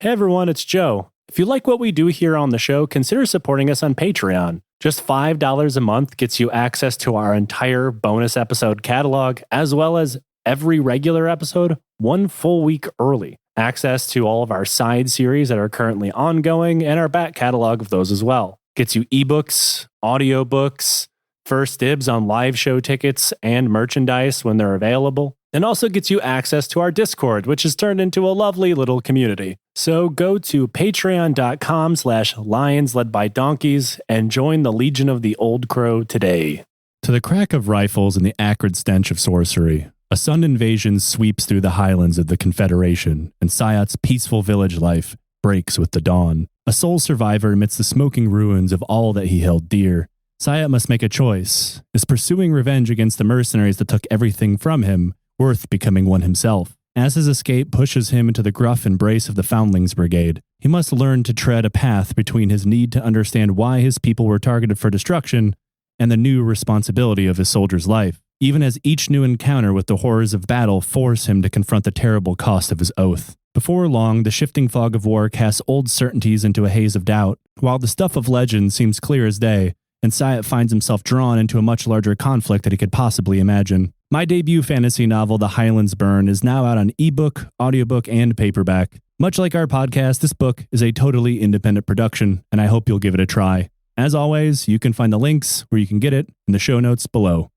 Hey everyone, it's Joe. If you like what we do here on the show, consider supporting us on Patreon. Just $5 a month gets you access to our entire bonus episode catalog, as well as every regular episode 1 full week early. Access to all of our side series that are currently ongoing and our back catalog of those as well. Gets you ebooks, audiobooks, first dibs on live show tickets and merchandise when they're available, and also gets you access to our Discord, which has turned into a lovely little community. So go to patreon.com/lions-led-by-donkeys and join the Legion of the Old Crow today. To the crack of rifles and the acrid stench of sorcery, a sudden invasion sweeps through the highlands of the Confederation, and Sayat's peaceful village life breaks with the dawn. A sole survivor amidst the smoking ruins of all that he held dear, Sayat must make a choice. Is pursuing revenge against the mercenaries that took everything from him worth becoming one himself? As his escape pushes him into the gruff embrace of the Foundlings Brigade, he must learn to tread a path between his need to understand why his people were targeted for destruction and the new responsibility of his soldier's life, even as each new encounter with the horrors of battle force him to confront the terrible cost of his oath. Before long, the shifting fog of war casts old certainties into a haze of doubt, while the stuff of legend seems clear as day, and Sayat finds himself drawn into a much larger conflict that he could possibly imagine. My debut fantasy novel, The Highlands Burn, is now out on ebook, audiobook, and paperback. Much like our podcast, this book is a totally independent production, and I hope you'll give it a try. As always, you can find the links where you can get it in the show notes below.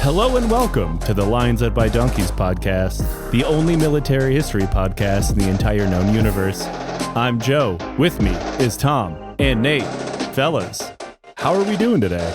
Hello and welcome to the Lions Led by Donkeys podcast, the only military history podcast in the entire known universe. I'm Joe. With me is Tom and Nate. Fellas, how are we doing today?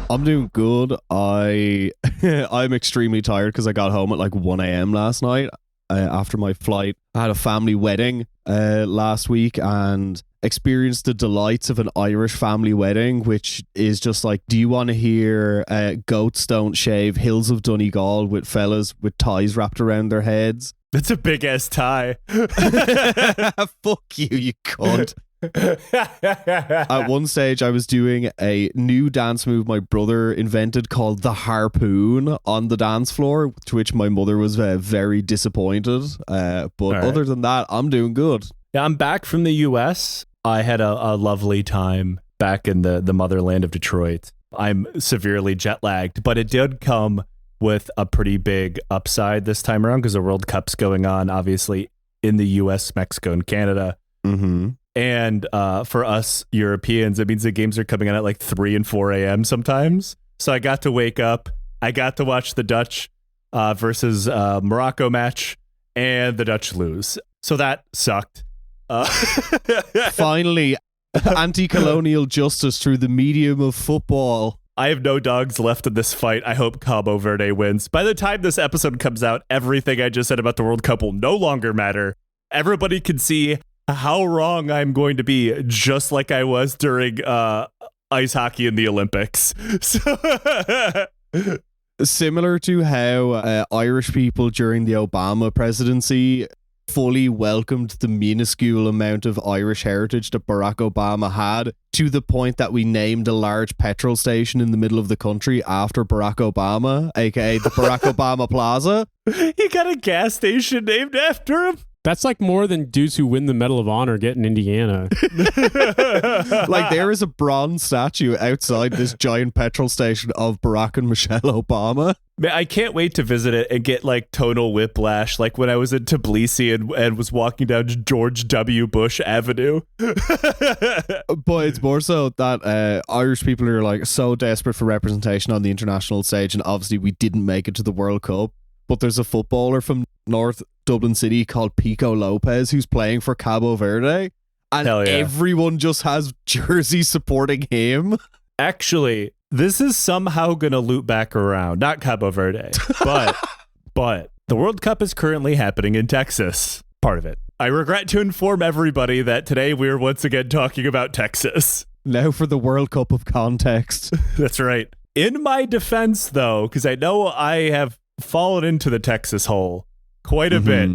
I'm doing good. I'm extremely tired because I got home at like 1 a.m. last night after my flight. I had a family wedding last week and experienced the delights of an Irish family wedding, which is just like, do you want to hear Goats Don't Shave, Hills of Donegal with fellas with ties wrapped around their heads? That's a big ass tie. Fuck you cunt. At one stage, I was doing a new dance move my brother invented called the harpoon on the dance floor, to which my mother was very disappointed. Other than that, I'm doing good. Yeah, I'm back from the U.S. I had a lovely time back in the motherland of Detroit. I'm severely jet lagged, but it did come with a pretty big upside this time around because the World Cup's going on, obviously, in the U.S., Mexico, and Canada. Mm-hmm. And for us Europeans, it means the games are coming on at like 3 and 4 a.m. sometimes. So I got to wake up. I got to watch the Dutch versus Morocco match, and the Dutch lose. So that sucked. Finally, anti-colonial justice through the medium of football. I have no dogs left in this fight. I hope Cabo Verde wins. By the time this episode comes out, everything I just said about the World Cup will no longer matter. Everybody can see how wrong I'm going to be, just like I was during ice hockey in the Olympics. Similar to how Irish people during the Obama presidency fully welcomed the minuscule amount of Irish heritage that Barack Obama had, to the point that we named a large petrol station in the middle of the country after Barack Obama, aka the Barack Obama Plaza. He got a gas station named after him. That's like more than dudes who win the Medal of Honor get in Indiana. Like, there is a bronze statue outside this giant petrol station of Barack and Michelle Obama. Man, I can't wait to visit it and get like tonal whiplash, like when I was in Tbilisi and was walking down George W. Bush Avenue. But it's more so that Irish people are like so desperate for representation on the international stage, and obviously we didn't make it to the World Cup. But there's a footballer from North Dublin City called Pico Lopez who's playing for Cabo Verde, and everyone just has jerseys supporting him. Actually, this is somehow going to loop back around. Not Cabo Verde, but the World Cup is currently happening in Texas. Part of it. I regret to inform everybody that today we're once again talking about Texas. Now for the World Cup of context. That's right. In my defense, though, because I know I have fallen into the Texas hole quite a bit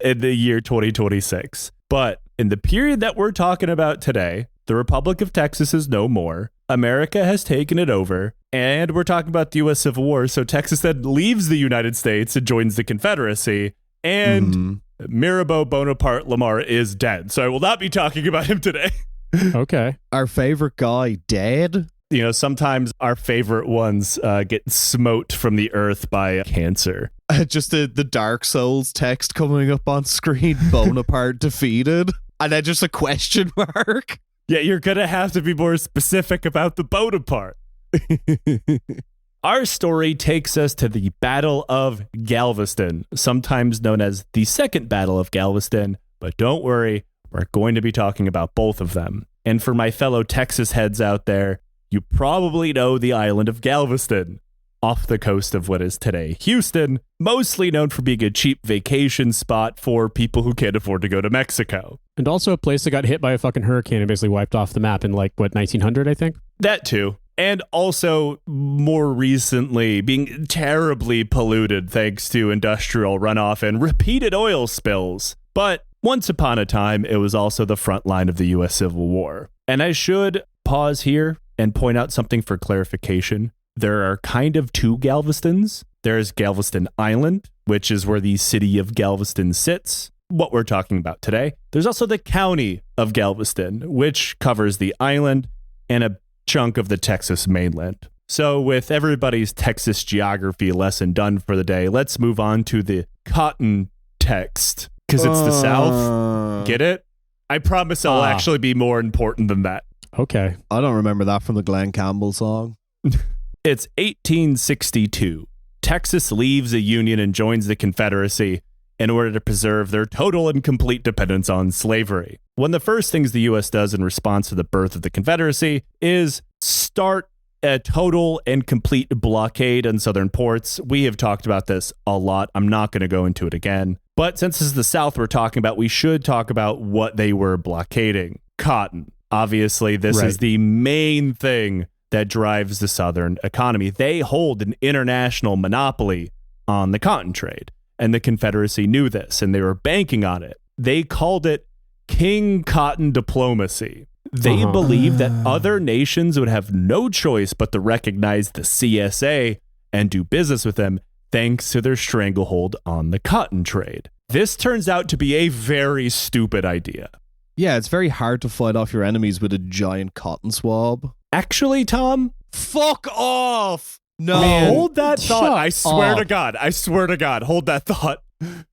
in the year 2026. But in the period that we're talking about today, the Republic of Texas is no more. America has taken it over, and we're talking about the U.S. Civil War. So Texas then leaves the United States and joins the Confederacy, and Mirabeau Bonaparte Lamar is dead. So I will not be talking about him today. Okay. Our favorite guy dead? You know, sometimes our favorite ones get smote from the earth by cancer. Just the Dark Souls text coming up on screen, Bonaparte defeated, and then just a question mark. Yeah, you're going to have to be more specific about the Bonaparte. Our story takes us to the Battle of Galveston, sometimes known as the Second Battle of Galveston, but don't worry, we're going to be talking about both of them. And for my fellow Texas heads out there, you probably know the island of Galveston, off the coast of what is today Houston, mostly known for being a cheap vacation spot for people who can't afford to go to Mexico. And also a place that got hit by a fucking hurricane and basically wiped off the map in 1900, I think? That too. And also, more recently, being terribly polluted thanks to industrial runoff and repeated oil spills. But once upon a time, it was also the front line of the U.S. Civil War. And I should pause here and point out something for clarification. There are kind of two Galvestons. There's Galveston Island, which is where the city of Galveston sits, what we're talking about today. There's also the county of Galveston, which covers the island and a chunk of the Texas mainland. So with everybody's Texas geography lesson done for the day, let's move on to the cotton text, because it's the South. Get it? I promise I'll actually be more important than that. Okay. I don't remember that from the Glenn Campbell song. It's 1862. Texas leaves the Union and joins the Confederacy in order to preserve their total and complete dependence on slavery. One of the first things the U.S. does in response to the birth of the Confederacy is start a total and complete blockade on southern ports. We have talked about this a lot. I'm not going to go into it again. But since this is the South we're talking about, we should talk about what they were blockading. Cotton. Obviously, this is the main thing that drives the Southern economy. They hold an international monopoly on the cotton trade, and the Confederacy knew this, and they were banking on it. They called it King Cotton diplomacy. They believed that other nations would have no choice but to recognize the CSA and do business with them thanks to their stranglehold on the cotton trade. This turns out to be a very stupid idea. Yeah, it's very hard to fight off your enemies with a giant cotton swab. Actually, Tom, fuck off! No. Man, hold that thought. I swear up. to God, hold that thought.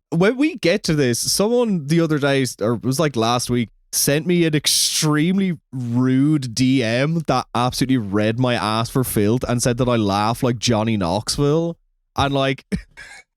When we get to this, someone the other day, or it was like last week, sent me an extremely rude DM that absolutely read my ass for filth and said that I laugh like Johnny Knoxville. And like...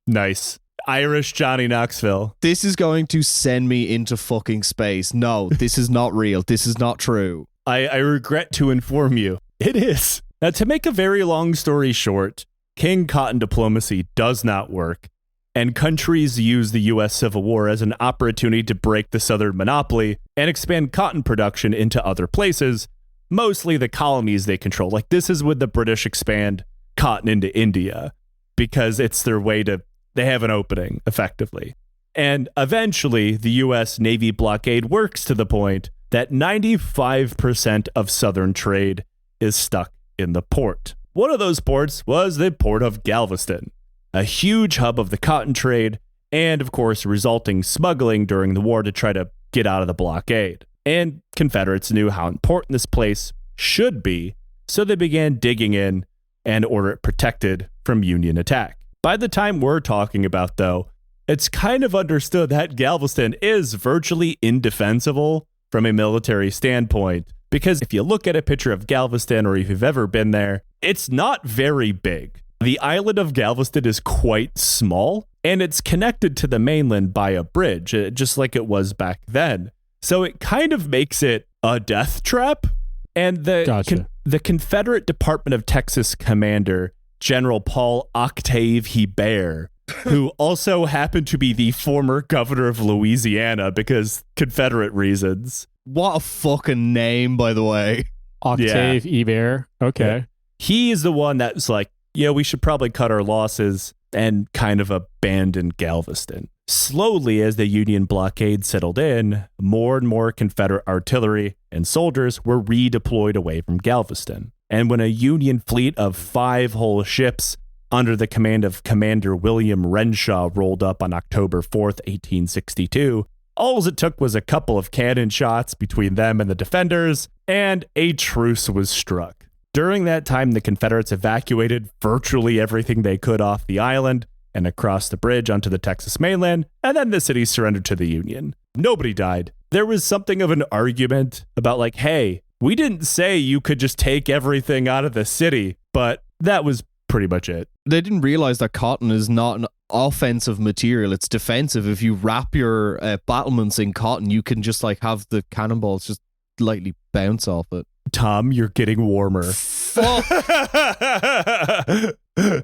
Nice. Irish Johnny Knoxville. This is going to send me into fucking space. No, this is not real. This is not true. I regret to inform you, it is. Now, to make a very long story short, King Cotton diplomacy does not work, and countries use the U.S. Civil War as an opportunity to break the Southern monopoly and expand cotton production into other places, mostly the colonies they control. Like, this is when the British expand cotton into India, because it's their way to... They have an opening, effectively. And eventually, the U.S. Navy blockade works to the point that 95% of Southern trade is stuck in the port. One of those ports was the port of Galveston, a huge hub of the cotton trade, and of course, resulting smuggling during the war to try to get out of the blockade. And Confederates knew how important this place should be, so they began digging in and order it protected from Union attack. By the time we're talking about, though, it's kind of understood that Galveston is virtually indefensible from a military standpoint, because if you look at a picture of Galveston, or if you've ever been there, it's not very big. The island of Galveston is quite small, and it's connected to the mainland by a bridge, just like it was back then. So it kind of makes it a death trap. And the Confederate Department of Texas commander, General Paul Octave Hebert, who also happened to be the former governor of Louisiana because Confederate reasons. What a fucking name, by the way. Octave Hebert. Okay. Yeah. He is the one that's like, yeah, we should probably cut our losses and kind of abandon Galveston. Slowly, as the Union blockade settled in, more and more Confederate artillery and soldiers were redeployed away from Galveston. And when a Union fleet of 5 whole ships under the command of Commander William Renshaw rolled up on October 4th, 1862, all it took was a couple of cannon shots between them and the defenders, and a truce was struck. During that time, the Confederates evacuated virtually everything they could off the island and across the bridge onto the Texas mainland, and then the city surrendered to the Union. Nobody died. There was something of an argument about like, hey, we didn't say you could just take everything out of the city, but that was pretty much it. They didn't realize that cotton is not an offensive material. It's defensive. If you wrap your battlements in cotton, you can just like have the cannonballs just lightly bounce off it. Tom, you're getting warmer. Fuck.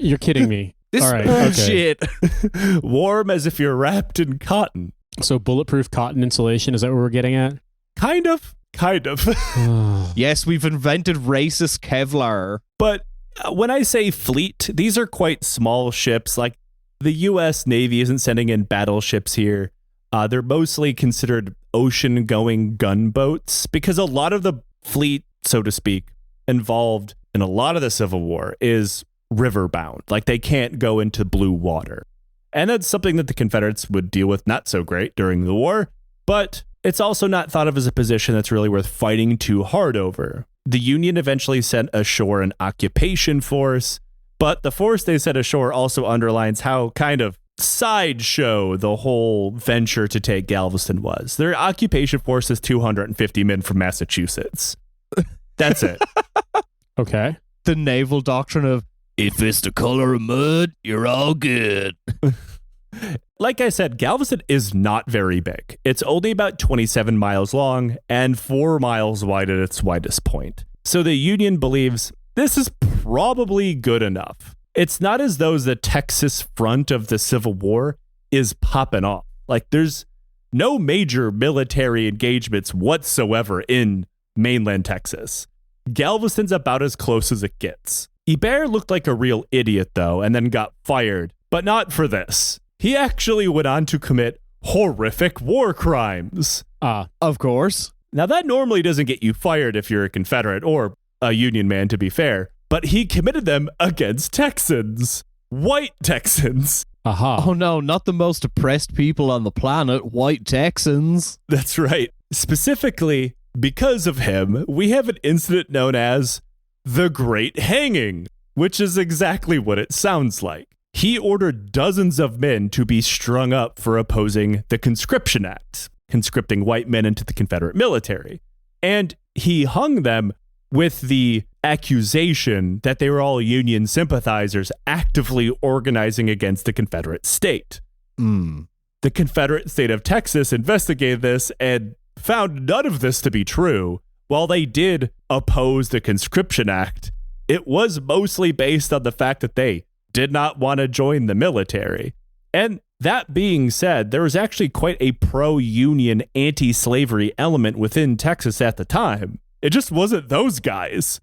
You're kidding me. This All right, bullshit. okay. Warm as if you're wrapped in cotton. So bulletproof cotton insulation, is that what we're getting at? Kind of. Yes, we've invented racist Kevlar. But when I say fleet, these are quite small ships. Like the U.S. Navy isn't sending in battleships here. They're mostly considered ocean-going gunboats because a lot of the fleet, so to speak, involved in a lot of the Civil War is riverbound. Like they can't go into blue water. And that's something that the Confederates would deal with not so great during the war, but it's also not thought of as a position that's really worth fighting too hard over. The Union eventually sent ashore an occupation force, but the force they sent ashore also underlines how kind of sideshow the whole venture to take Galveston was. Their occupation force is 250 men from Massachusetts. That's it. Okay. The naval doctrine of, if it's the color of mud, you're all good. Like I said, Galveston is not very big. It's only about 27 miles long and 4 miles wide at its widest point. So the Union believes this is probably good enough. It's not as though the Texas front of the Civil War is popping off. Like there's no major military engagements whatsoever in mainland Texas. Galveston's about as close as it gets. Hebert looked like a real idiot though, and then got fired, but not for this. He actually went on to commit horrific war crimes. Of course. Now that normally doesn't get you fired if you're a Confederate or a Union man, to be fair, but he committed them against Texans. White Texans. Aha. Oh no, not the most oppressed people on the planet, white Texans. That's right. Specifically, because of him, we have an incident known as the Great Hanging, which is exactly what it sounds like. He ordered dozens of men to be strung up for opposing the Conscription Act, conscripting white men into the Confederate military. And he hung them with the accusation that they were all Union sympathizers actively organizing against the Confederate state. The Confederate state of Texas investigated this and found none of this to be true. While they did oppose the Conscription Act, it was mostly based on the fact that they did not want to join the military. And that being said, there was actually quite a pro-Union anti-slavery element within Texas at the time. It just wasn't those guys.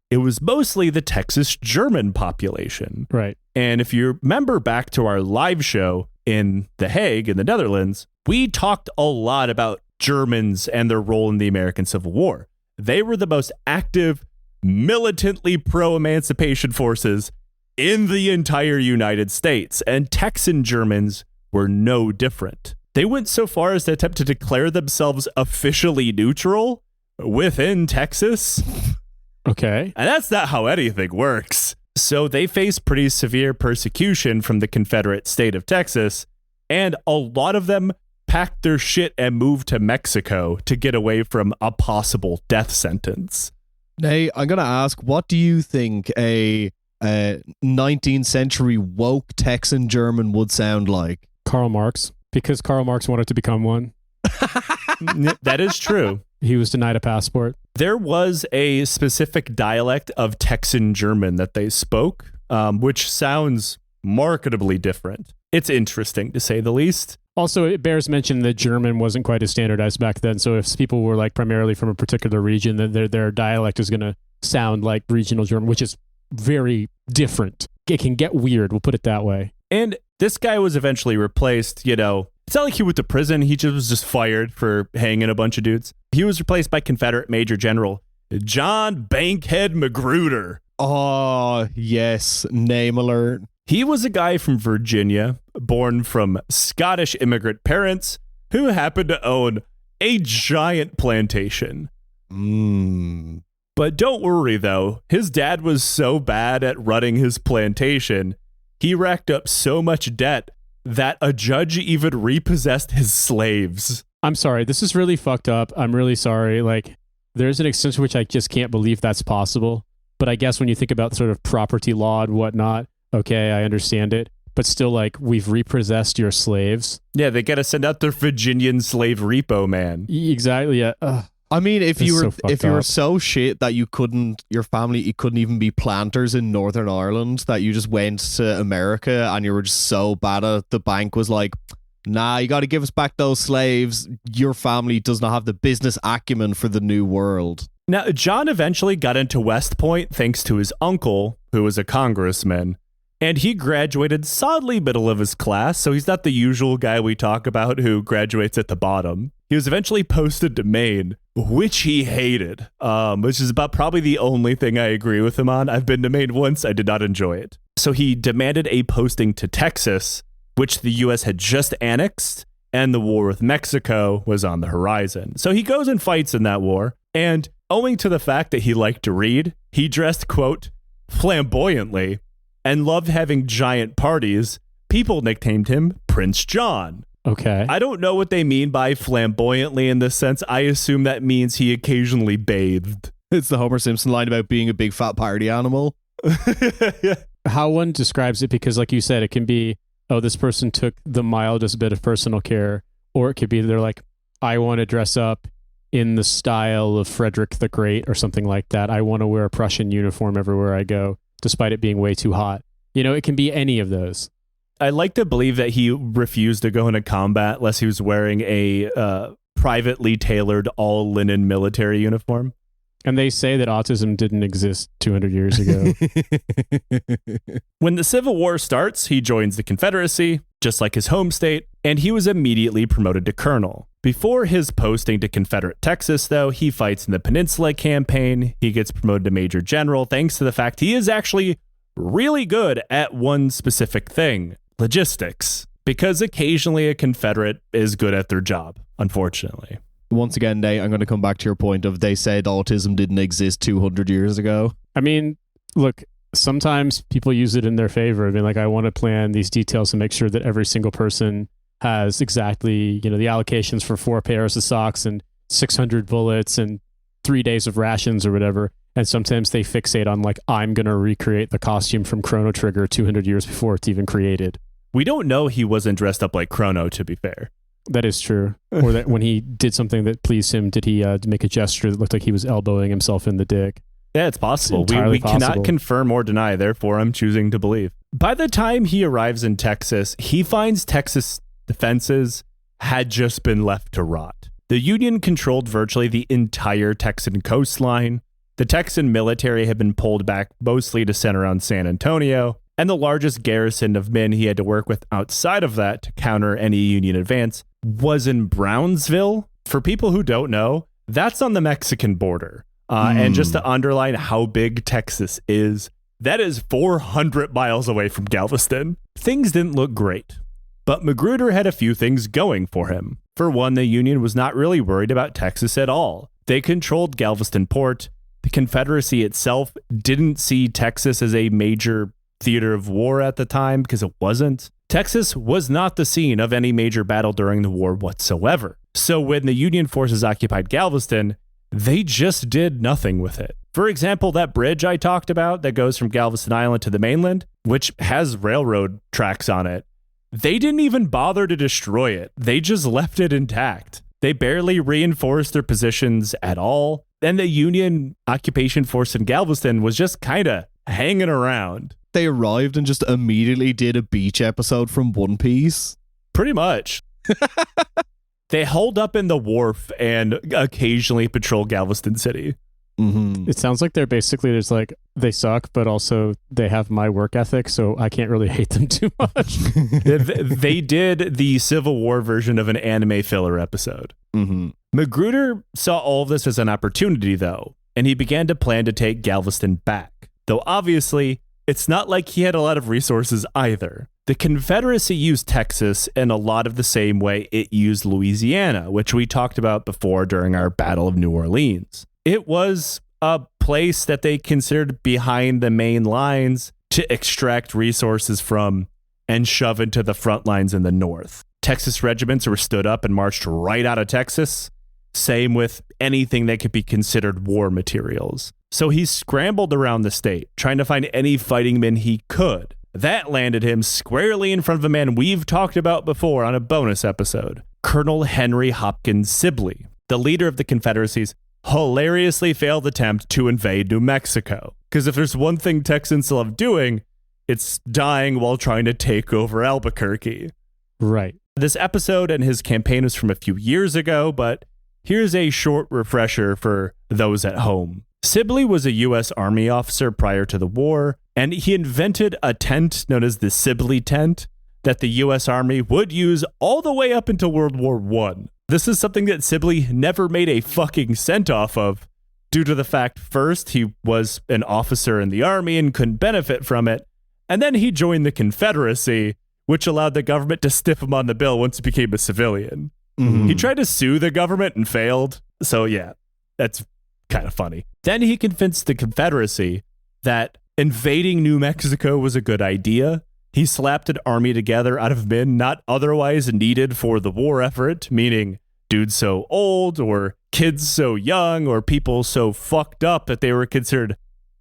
It was mostly the Texas German population. Right. And if you remember back to our live show in The Hague in the Netherlands, we talked a lot about Germans and their role in the American Civil War. They were the most active, militantly pro-emancipation forces in the entire United States, and Texan Germans were no different. They went so far as to attempt to declare themselves officially neutral within Texas. Okay. And that's not how anything works. So they faced pretty severe persecution from the Confederate state of Texas, and a lot of them packed their shit and moved to Mexico to get away from a possible death sentence. Hey, I'm going to ask, what do you think a 19th century woke Texan German would sound like? Karl Marx, because Karl Marx wanted to become one. That is true. He was denied a passport. There was a specific dialect of Texan German that they spoke, which sounds marketably different. It's interesting, to say the least. Also, it bears mention that German wasn't quite as standardized back then. So if people were like primarily from a particular region, then their dialect is going to sound like regional German, which is very different. It can get weird, we'll put it that way. And this guy was eventually replaced, it's not like he went to prison. He was just fired for hanging a bunch of dudes. He was replaced by Confederate Major General John Bankhead Magruder. Oh, yes. Name alert. He was a guy from Virginia, born from Scottish immigrant parents who happened to own a giant plantation. But don't worry, though. His dad was so bad at running his plantation, he racked up so much debt that a judge even repossessed his slaves. I'm sorry. This is really fucked up. I'm really sorry. Like, there's an extent to which I just can't believe that's possible. But I guess when you think about sort of property law and whatnot, okay, I understand it. But still, like, we've repossessed your slaves. Yeah, they got to send out their Virginian slave repo, man. Exactly. Yeah. I mean, if you were up. so shit that you couldn't even be planters in Northern Ireland, that you just went to America and you were just so bad at it, the bank was like, nah, you got to give us back those slaves. Your family does not have the business acumen for the new world. Now, John eventually got into West Point thanks to his uncle, who was a congressman, and he graduated solidly middle of his class, so he's not the usual guy we talk about who graduates at the bottom. He was eventually posted to Maine, which he hated, which is about probably the only thing I agree with him on. I've been to Maine once. I did not enjoy it. So he demanded a posting to Texas, which the U.S. had just annexed, and the war with Mexico was on the horizon. So he goes and fights in that war, and owing to the fact that he liked to read, he dressed, quote, flamboyantly, and loved having giant parties. People nicknamed him Prince John. Okay. I don't know what they mean by flamboyantly in this sense. I assume that means he occasionally bathed. It's the Homer Simpson line about being a big fat party animal. How one describes it, because like you said, it can be, oh, this person took the mildest bit of personal care, or it could be they're like, I want to dress up in the style of Frederick the Great or something like that. I want to wear a Prussian uniform everywhere I go, despite it being way too hot. It can be any of those. I like to believe that he refused to go into combat unless he was wearing a privately tailored all linen military uniform. And they say that autism didn't exist 200 years ago. When the Civil War starts, he joins the Confederacy, just like his home state, and he was immediately promoted to colonel. Before his posting to Confederate Texas, though, he fights in the Peninsula Campaign. He gets promoted to Major General thanks to the fact he is actually really good at one specific thing, logistics, because occasionally a Confederate is good at their job, unfortunately. Once again, Nate, I'm going to come back to your point of they said autism didn't exist 200 years ago. I mean, look, sometimes people use it in their favor. I mean, like, I want to plan these details to make sure that every single person has exactly, the allocations for 4 pairs of socks and 600 bullets and 3 days of rations or whatever. And sometimes they fixate on, like, I'm going to recreate the costume from Chrono Trigger 200 years before it's even created. We don't know he wasn't dressed up like Chrono, to be fair. That is true. Or that when he did something that pleased him, did he make a gesture that looked like he was elbowing himself in the dick? Yeah, it's possible. It's We possible. cannot confirm or deny, therefore I'm choosing to believe. By the time he arrives in Texas, he finds Texas defenses had just been left to rot. The Union controlled virtually the entire Texan coastline. The Texan military had been pulled back mostly to center on San Antonio, and the largest garrison of men he had to work with outside of that to counter any Union advance was in Brownsville. For people who don't know, that's on the Mexican border. And just to underline how big Texas is, that is 400 miles away from Galveston. Things didn't look great, but Magruder had a few things going for him. For one, the Union was not really worried about Texas at all. They controlled Galveston Port. The Confederacy itself didn't see Texas as a major theater of war at the time because it wasn't. Texas was not the scene of any major battle during the war whatsoever. So when the Union forces occupied Galveston, they just did nothing with it. For example, that bridge I talked about that goes from Galveston Island to the mainland, which has railroad tracks on it, they didn't even bother to destroy it. They just left it intact. They barely reinforced their positions at all. And the Union occupation force in Galveston was just kind of hanging around. They arrived and just immediately did a beach episode from One Piece. Pretty much. They holed up in the wharf and occasionally patrol Galveston City. Mm-hmm. It sounds like they're basically just like, they suck, but also they have my work ethic, so I can't really hate them too much. They did the Civil War version of an anime filler episode. Mm-hmm. Magruder saw all of this as an opportunity, though, and he began to plan to take Galveston back. Though obviously, it's not like he had a lot of resources either. The Confederacy used Texas in a lot of the same way it used Louisiana, which we talked about before during our Battle of New Orleans. It was a place that they considered behind the main lines to extract resources from and shove into the front lines in the north. Texas regiments were stood up and marched right out of Texas. Same with anything that could be considered war materials. So he scrambled around the state, trying to find any fighting men he could. That landed him squarely in front of a man we've talked about before on a bonus episode, Colonel Henry Hopkins Sibley, the leader of the Confederacy's hilariously failed attempt to invade New Mexico. Because if there's one thing Texans love doing, it's dying while trying to take over Albuquerque. Right. This episode and his campaign was from a few years ago, but here's a short refresher for those at home. Sibley was a U.S. Army officer prior to the war, and he invented a tent known as the Sibley tent that the U.S. Army would use all the way up until World War I. This is something that Sibley never made a fucking cent off of due to the fact, first, he was an officer in the Army and couldn't benefit from it, and then he joined the Confederacy, which allowed the government to stiff him on the bill once he became a civilian. Mm-hmm. He tried to sue the government and failed, so yeah, that's kind of funny. Then he convinced the Confederacy that invading New Mexico was a good idea. He slapped an army together out of men not otherwise needed for the war effort, meaning dudes so old or kids so young or people so fucked up that they were considered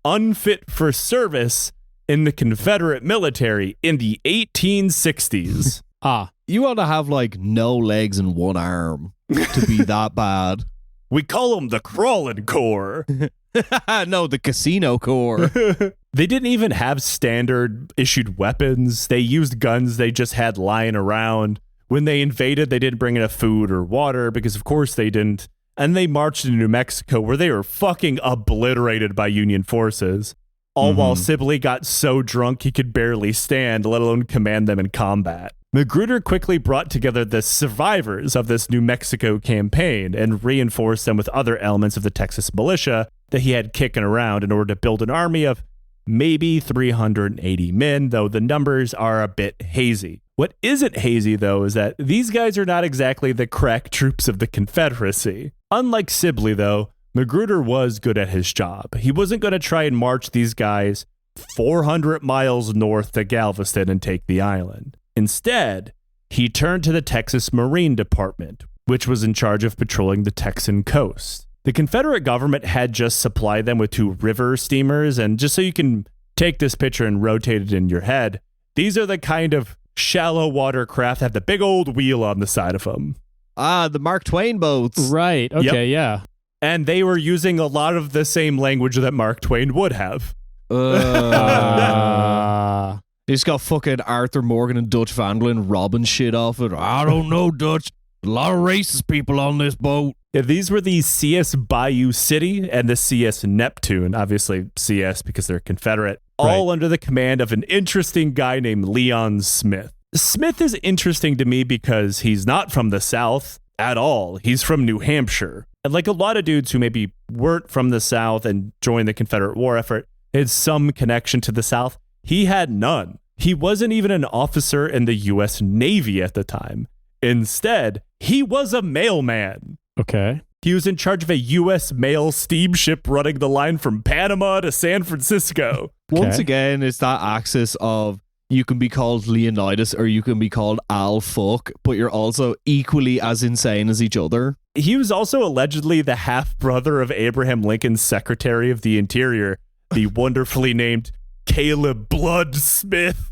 unfit for service in the Confederate military in the 1860s. You ought to have like no legs and one arm to be that bad. We call them the Crawling Corps. No, the Casino Corps. They didn't even have standard issued weapons. They used guns they just had lying around. When they invaded, they didn't bring enough food or water because of course they didn't. And they marched into New Mexico where they were fucking obliterated by Union forces. All while Sibley got so drunk he could barely stand, let alone command them in combat. Magruder quickly brought together the survivors of this New Mexico campaign and reinforced them with other elements of the Texas militia that he had kicking around in order to build an army of maybe 380 men, though the numbers are a bit hazy. What isn't hazy, though, is that these guys are not exactly the crack troops of the Confederacy. Unlike Sibley, though, Magruder was good at his job. He wasn't going to try and march these guys 400 miles north to Galveston and take the island. Instead, he turned to the Texas Marine Department, which was in charge of patrolling the Texan coast. The Confederate government had just supplied them with 2 river steamers, and just so you can take this picture and rotate it in your head, these are the kind of shallow water craft that have the big old wheel on the side of them. The Mark Twain boats. Right. Okay, yeah. And they were using a lot of the same language that Mark Twain would have. They just got fucking Arthur Morgan and Dutch Van Glen robbing shit off it. I don't know, Dutch. A lot of racist people on this boat. Yeah, these were the CS Bayou City and the CS Neptune, obviously CS because they're Confederate, all under the command of an interesting guy named Leon Smith. Smith is interesting to me because he's not from the South at all. He's from New Hampshire. And like a lot of dudes who maybe weren't from the South and joined the Confederate war effort, had some connection to the South, he had none. He wasn't even an officer in the U.S. Navy at the time. Instead, he was a mailman. Okay. He was in charge of a U.S. mail steamship running the line from Panama to San Francisco. Once again, it's that axis of you can be called Leonidas or you can be called Al Fuck, but you're also equally as insane as each other. He was also allegedly the half-brother of Abraham Lincoln's Secretary of the Interior, the wonderfully named Caleb Blood Smith.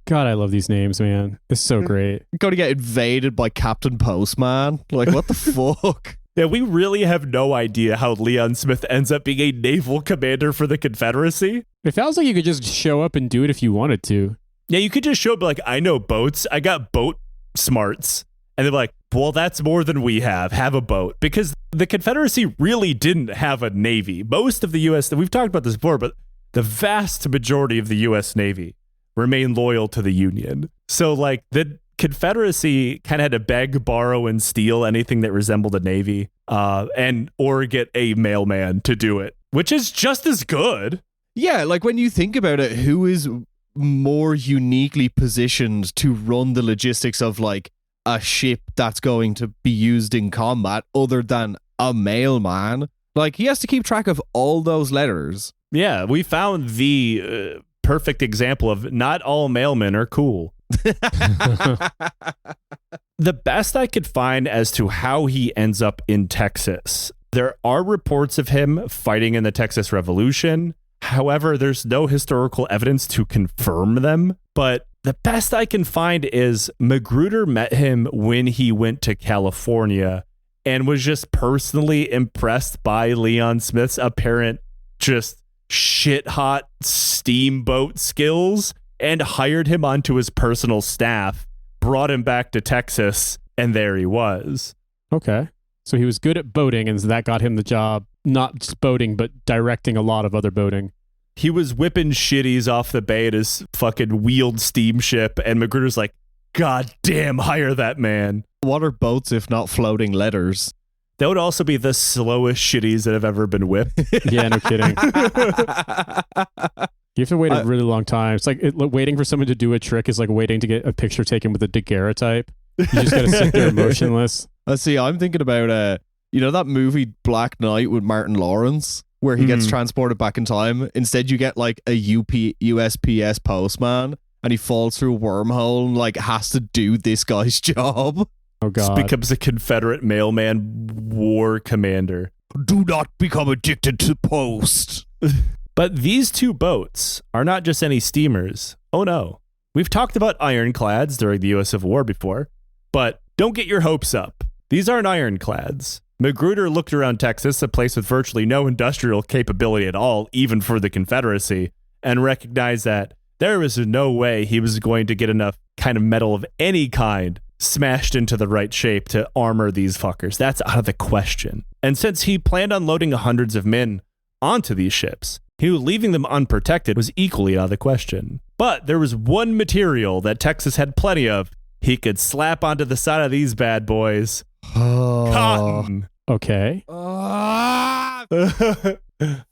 God, I love these names, man. It's so great. Going to get invaded by Captain Postman. Like, what the fuck? Yeah, we really have no idea how Leon Smith ends up being a naval commander for the Confederacy. It sounds like you could just show up and do it if you wanted to. Yeah, you could just show up like, I know boats. I got boat smarts. And they're like, well, that's more than we have. Have a boat. Because the Confederacy really didn't have a navy. Most of the U.S., we've talked about this before, but the vast majority of the U.S. Navy remained loyal to the Union. So like the Confederacy kind of had to beg, borrow, and steal anything that resembled a navy, or get a mailman to do it, which is just as good. Yeah, like when you think about it, who is more uniquely positioned to run the logistics of like a ship that's going to be used in combat other than a mailman? Like he has to keep track of all those letters. Yeah, we found the perfect example of not all mailmen are cool. The best I could find as to how he ends up in Texas, there are reports of him fighting in the Texas Revolution. However, there's no historical evidence to confirm them. But the best I can find is Magruder met him when he went to California and was just personally impressed by Leon Smith's apparent just shit hot steamboat skills and hired him onto his personal staff, brought him back to Texas, and there he was. Okay. So he was good at boating, and that got him the job, not just boating, but directing a lot of other boating. He was whipping shitties off the bay at his fucking wheeled steamship, and Magruder's like, God damn, hire that man. What are boats if not floating letters? That would also be the slowest shitties that have ever been whipped. Yeah, no kidding. You have to wait a really long time. It's like waiting for someone to do a trick is like waiting to get a picture taken with a daguerreotype. You just got to sit there motionless. See, I'm thinking about, you know that movie Black Knight with Martin Lawrence, where he gets transported back in time? Instead, you get like a USPS postman, and he falls through a wormhole and like has to do this guy's job. Oh, God. Just becomes a Confederate mailman war commander. Do not become addicted to post. But these two boats are not just any steamers. Oh no. We've talked about ironclads during the U.S. Civil War before, but don't get your hopes up. These aren't ironclads. Magruder looked around Texas, a place with virtually no industrial capability at all, even for the Confederacy, and recognized that there was no way he was going to get enough kind of metal of any kind smashed into the right shape to armor these fuckers. That's out of the question. And since he planned on loading hundreds of men onto these ships, leaving them unprotected was equally out of the question. But there was one material that Texas had plenty of. He could slap onto the side of these bad boys. Cotton. Okay.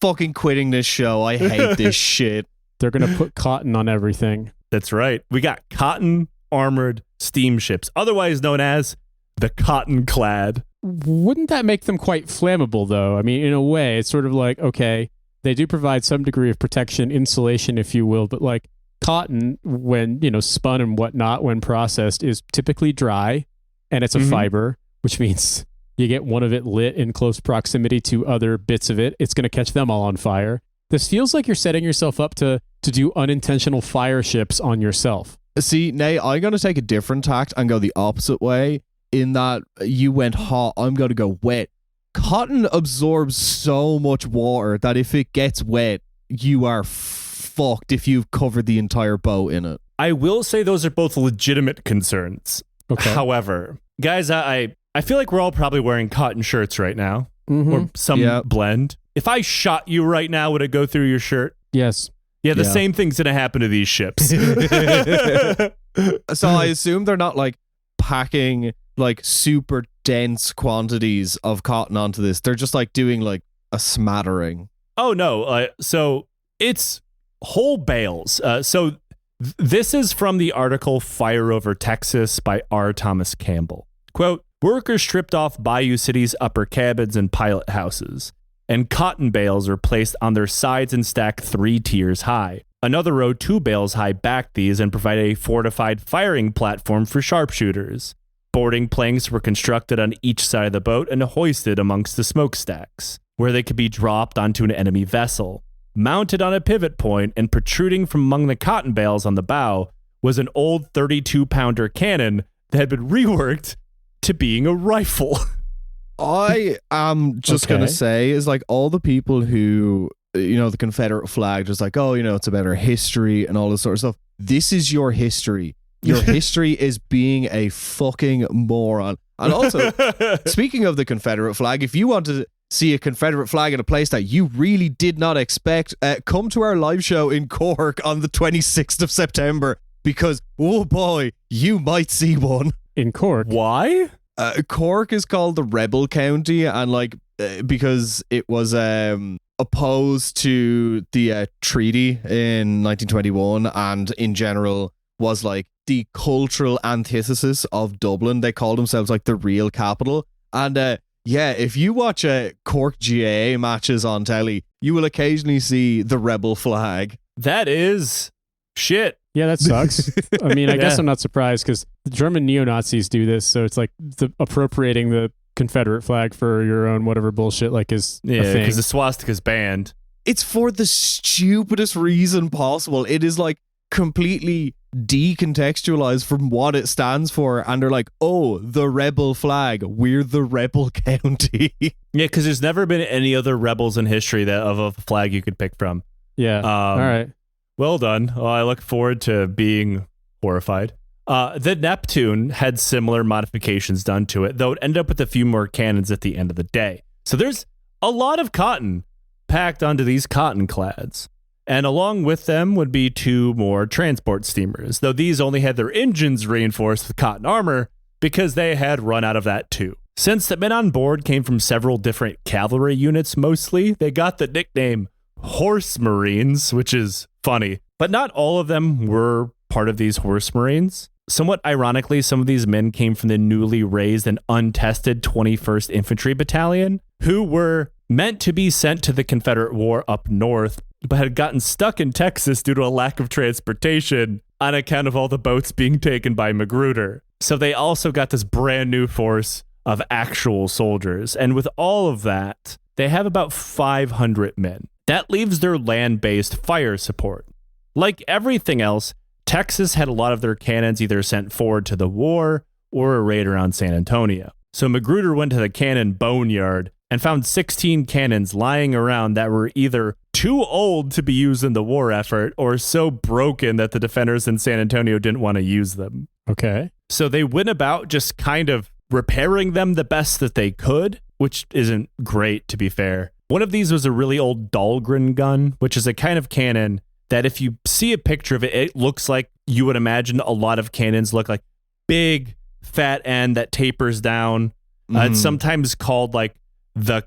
Fucking quitting this show. I hate this shit. They're going to put cotton on everything. That's right. We got cotton armored steamships, otherwise known as the cotton clad. Wouldn't that make them quite flammable, though? I mean, in a way, it's sort of like, okay, they do provide some degree of protection, insulation, if you will, but like cotton, when, spun and whatnot, when processed, is typically dry, and it's a fiber, which means you get one of it lit in close proximity to other bits of it, it's going to catch them all on fire. This feels like you're setting yourself up to do unintentional fire ships on yourself. See, Nay, I'm going to take a different tact and go the opposite way, in that you went hot, I'm going to go wet. Cotton absorbs so much water that if it gets wet, you are fucked if you've covered the entire boat in it. I will say those are both legitimate concerns. Okay. However, guys, I feel like we're all probably wearing cotton shirts right now, or some blend. If I shot you right now, would it go through your shirt? Yes. Yeah, the same thing's going to happen to these ships. So I assume they're not like packing like super dense quantities of cotton onto this. They're just like doing like a smattering. Oh, no. So it's whole bales. This is from the article Fire Over Texas by R. Thomas Campbell. Quote, workers stripped off Bayou City's upper cabins and pilot houses, and cotton bales are placed on their sides and stacked 3 tiers high. Another row 2 bales high backed these and provided a fortified firing platform for sharpshooters. Boarding planks were constructed on each side of the boat and hoisted amongst the smokestacks, where they could be dropped onto an enemy vessel. Mounted on a pivot point and protruding from among the cotton bales on the bow was an old 32-pounder cannon that had been reworked to being a rifle. I am just going to say is like all the people who, the Confederate flag, just like, oh, it's about our history and all this sort of stuff. This is your history. Your history is being a fucking moron. And also, speaking of the Confederate flag, if you want to see a Confederate flag in a place that you really did not expect, come to our live show in Cork on the 26th of September, because, oh boy, you might see one. In Cork? Why? Cork is called the Rebel County, and because it was opposed to the treaty in 1921, and in general was like the cultural antithesis of Dublin. They called themselves like the real capital. And if you watch Cork GAA matches on telly, you will occasionally see the rebel flag. That is shit. Yeah, that sucks. I mean, I guess I'm not surprised because the German neo-Nazis do this, so it's like appropriating the Confederate flag for your own whatever bullshit is a thing. Because the swastika's banned. It's for the stupidest reason possible. It is like completely decontextualized from what it stands for, and they're like, oh, the rebel flag, we're the rebel county. Yeah, because there's never been any other rebels in history of a flag you could pick from. Yeah. All right. Well done. Well, I look forward to being horrified. The Neptune had similar modifications done to it, though it ended up with a few more cannons at the end of the day. So there's a lot of cotton packed onto these cotton clads. And along with them would be 2 more transport steamers, though these only had their engines reinforced with cotton armor because they had run out of that too. Since the men on board came from several different cavalry units mostly, they got the nickname Horse Marines, which is funny. But not all of them were part of these Horse Marines. Somewhat ironically, some of these men came from the newly raised and untested 21st Infantry Battalion, who were meant to be sent to the Confederate War up north, but had gotten stuck in Texas due to a lack of transportation on account of all the boats being taken by Magruder. So they also got this brand new force of actual soldiers. And with all of that, they have about 500 men. That leaves their land-based fire support. Like everything else, Texas had a lot of their cannons either sent forward to the war or a raid around San Antonio. So Magruder went to the cannon boneyard and found 16 cannons lying around that were either too old to be used in the war effort or so broken that the defenders in San Antonio didn't want to use them. Okay. So they went about just kind of repairing them the best that they could, which isn't great, to be fair. One of these was a really old Dahlgren gun, which is a kind of cannon that if you see a picture of it, it looks like you would imagine a lot of cannons look like. Big, fat end that tapers down. It's sometimes called like the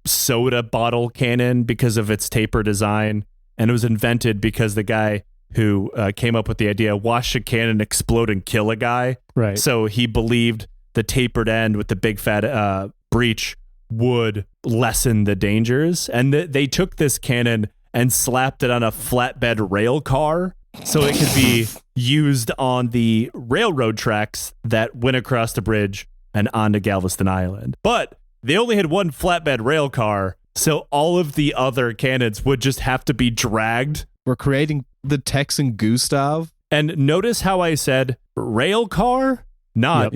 soda bottle cannon because of its taper design. And it was invented because the guy who came up with the idea, watch a cannon explode and kill a guy. Right. So he believed the tapered end with the big fat breech would lessen the dangers. And they took this cannon and slapped it on a flatbed rail car so it could be used on the railroad tracks that went across the bridge and onto Galveston Island. But they only had one flatbed rail car, so all of the other cannons would just have to be dragged. We're creating the Texan Gustav. And notice how I said rail car, not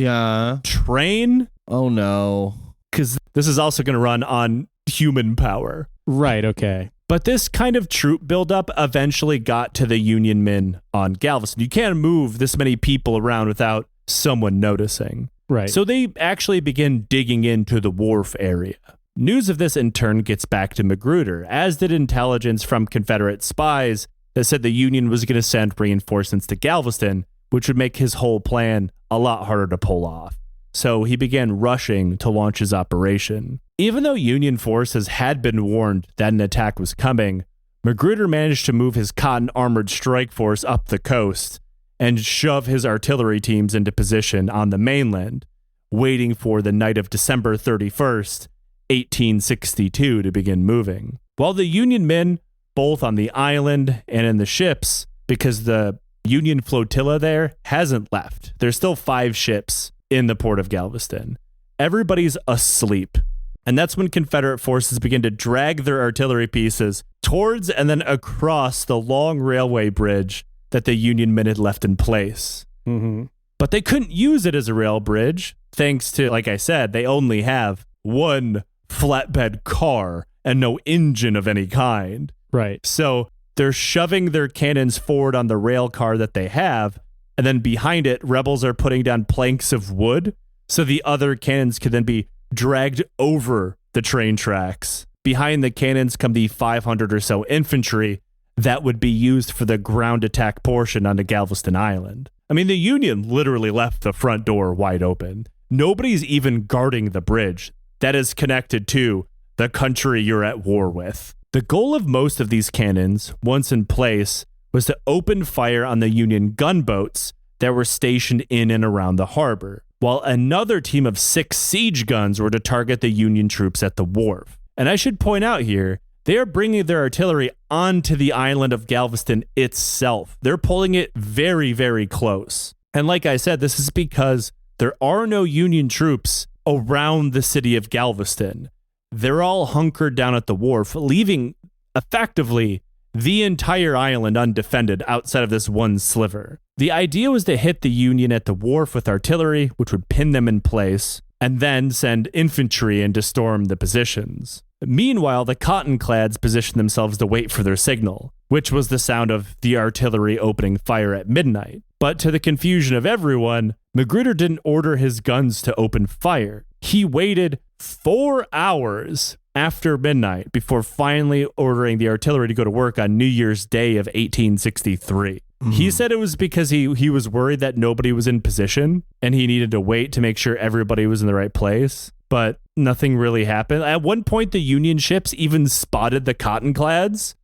train. Oh no. Because this is also going to run on human power. Right, okay. But this kind of troop buildup eventually got to the Union men on Galveston. You can't move this many people around without someone noticing. Right. So they actually begin digging into the wharf area. News of this in turn gets back to Magruder, as did intelligence from Confederate spies that said the Union was going to send reinforcements to Galveston, which would make his whole plan a lot harder to pull off. So he began rushing to launch his operation. Even though Union forces had been warned that an attack was coming, Magruder managed to move his cotton armored strike force up the coast and shove his artillery teams into position on the mainland, waiting for the night of December 31st, 1862 to begin moving. While the Union men, both on the island and in the ships, because the Union flotilla there hasn't left. There's still 5 ships in the port of Galveston. Everybody's asleep. And that's when Confederate forces begin to drag their artillery pieces towards and then across the long railway bridge that the Union men had left in place. Mm-hmm. But they couldn't use it as a rail bridge, thanks to, like I said, they only have one flatbed car and no engine of any kind. Right. So they're shoving their cannons forward on the rail car that they have, And then behind it, rebels are putting down planks of wood so the other cannons can then be dragged over the train tracks. Behind the cannons come the 500 or so infantry that would be used for the ground attack portion onto Galveston Island. I mean, the Union literally left the front door wide open. Nobody's even guarding the bridge that is connected to the country you're at war with. The goal of most of these cannons, once in place, was to open fire on the Union gunboats that were stationed in and around the harbor, while another team of 6 siege guns were to target the Union troops at the wharf. And I should point out here, they are bringing their artillery onto the island of Galveston itself. They're pulling it very, very close. And like I said, this is because there are no Union troops around the city of Galveston. They're all hunkered down at the wharf, leaving effectively the entire island undefended outside of this one sliver. The idea was to hit the Union at the wharf with artillery, which would pin them in place, and then send infantry in to storm the positions. Meanwhile, the Cottonclads positioned themselves to wait for their signal, which was the sound of the artillery opening fire at midnight. But to the confusion of everyone, Magruder didn't order his guns to open fire. He waited 4 hours after midnight before finally ordering the artillery to go to work on New Year's Day of 1863. He said it was because he was worried that nobody was in position and he needed to wait to make sure everybody was in the right place. But nothing really happened. At one point, the Union ships even spotted the Cottonclads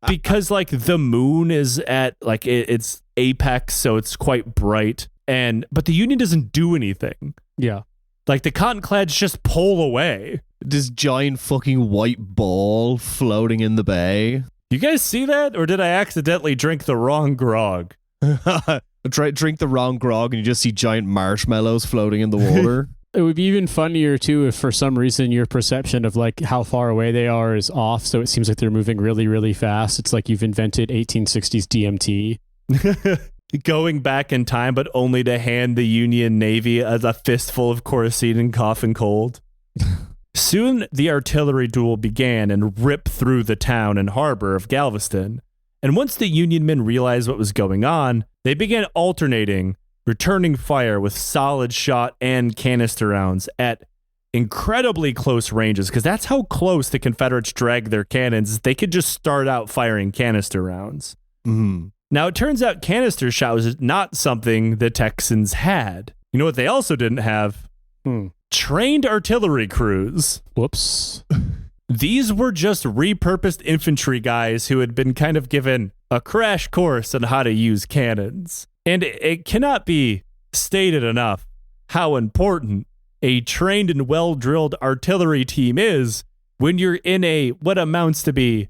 because like the moon is at like its apex, so it's quite bright. But the Union doesn't do anything. Yeah. Like the Cottonclads just pull away. This giant fucking white ball floating in the bay. You guys see that? Or did I accidentally drink the wrong grog? Drink the wrong grog and you just see giant marshmallows floating in the water. It would be even funnier too if for some reason your perception of like how far away they are is off, so it seems like they're moving really, really fast. It's like you've invented 1860s DMT. Going back in time, but only to hand the Union Navy a fistful of kerosene and cough cold. Soon, the artillery duel began and ripped through the town and harbor of Galveston. And once the Union men realized what was going on, they began alternating, returning fire with solid shot and canister rounds at incredibly close ranges, because that's how close the Confederates dragged their cannons. They could just start out firing canister rounds. Mm-hmm. Now, it turns out canister shot was not something the Texans had. You know what they also didn't have? Trained artillery crews. Whoops. These were just repurposed infantry guys who had been kind of given a crash course on how to use cannons. And it cannot be stated enough how important a trained and well-drilled artillery team is when you're in a what amounts to be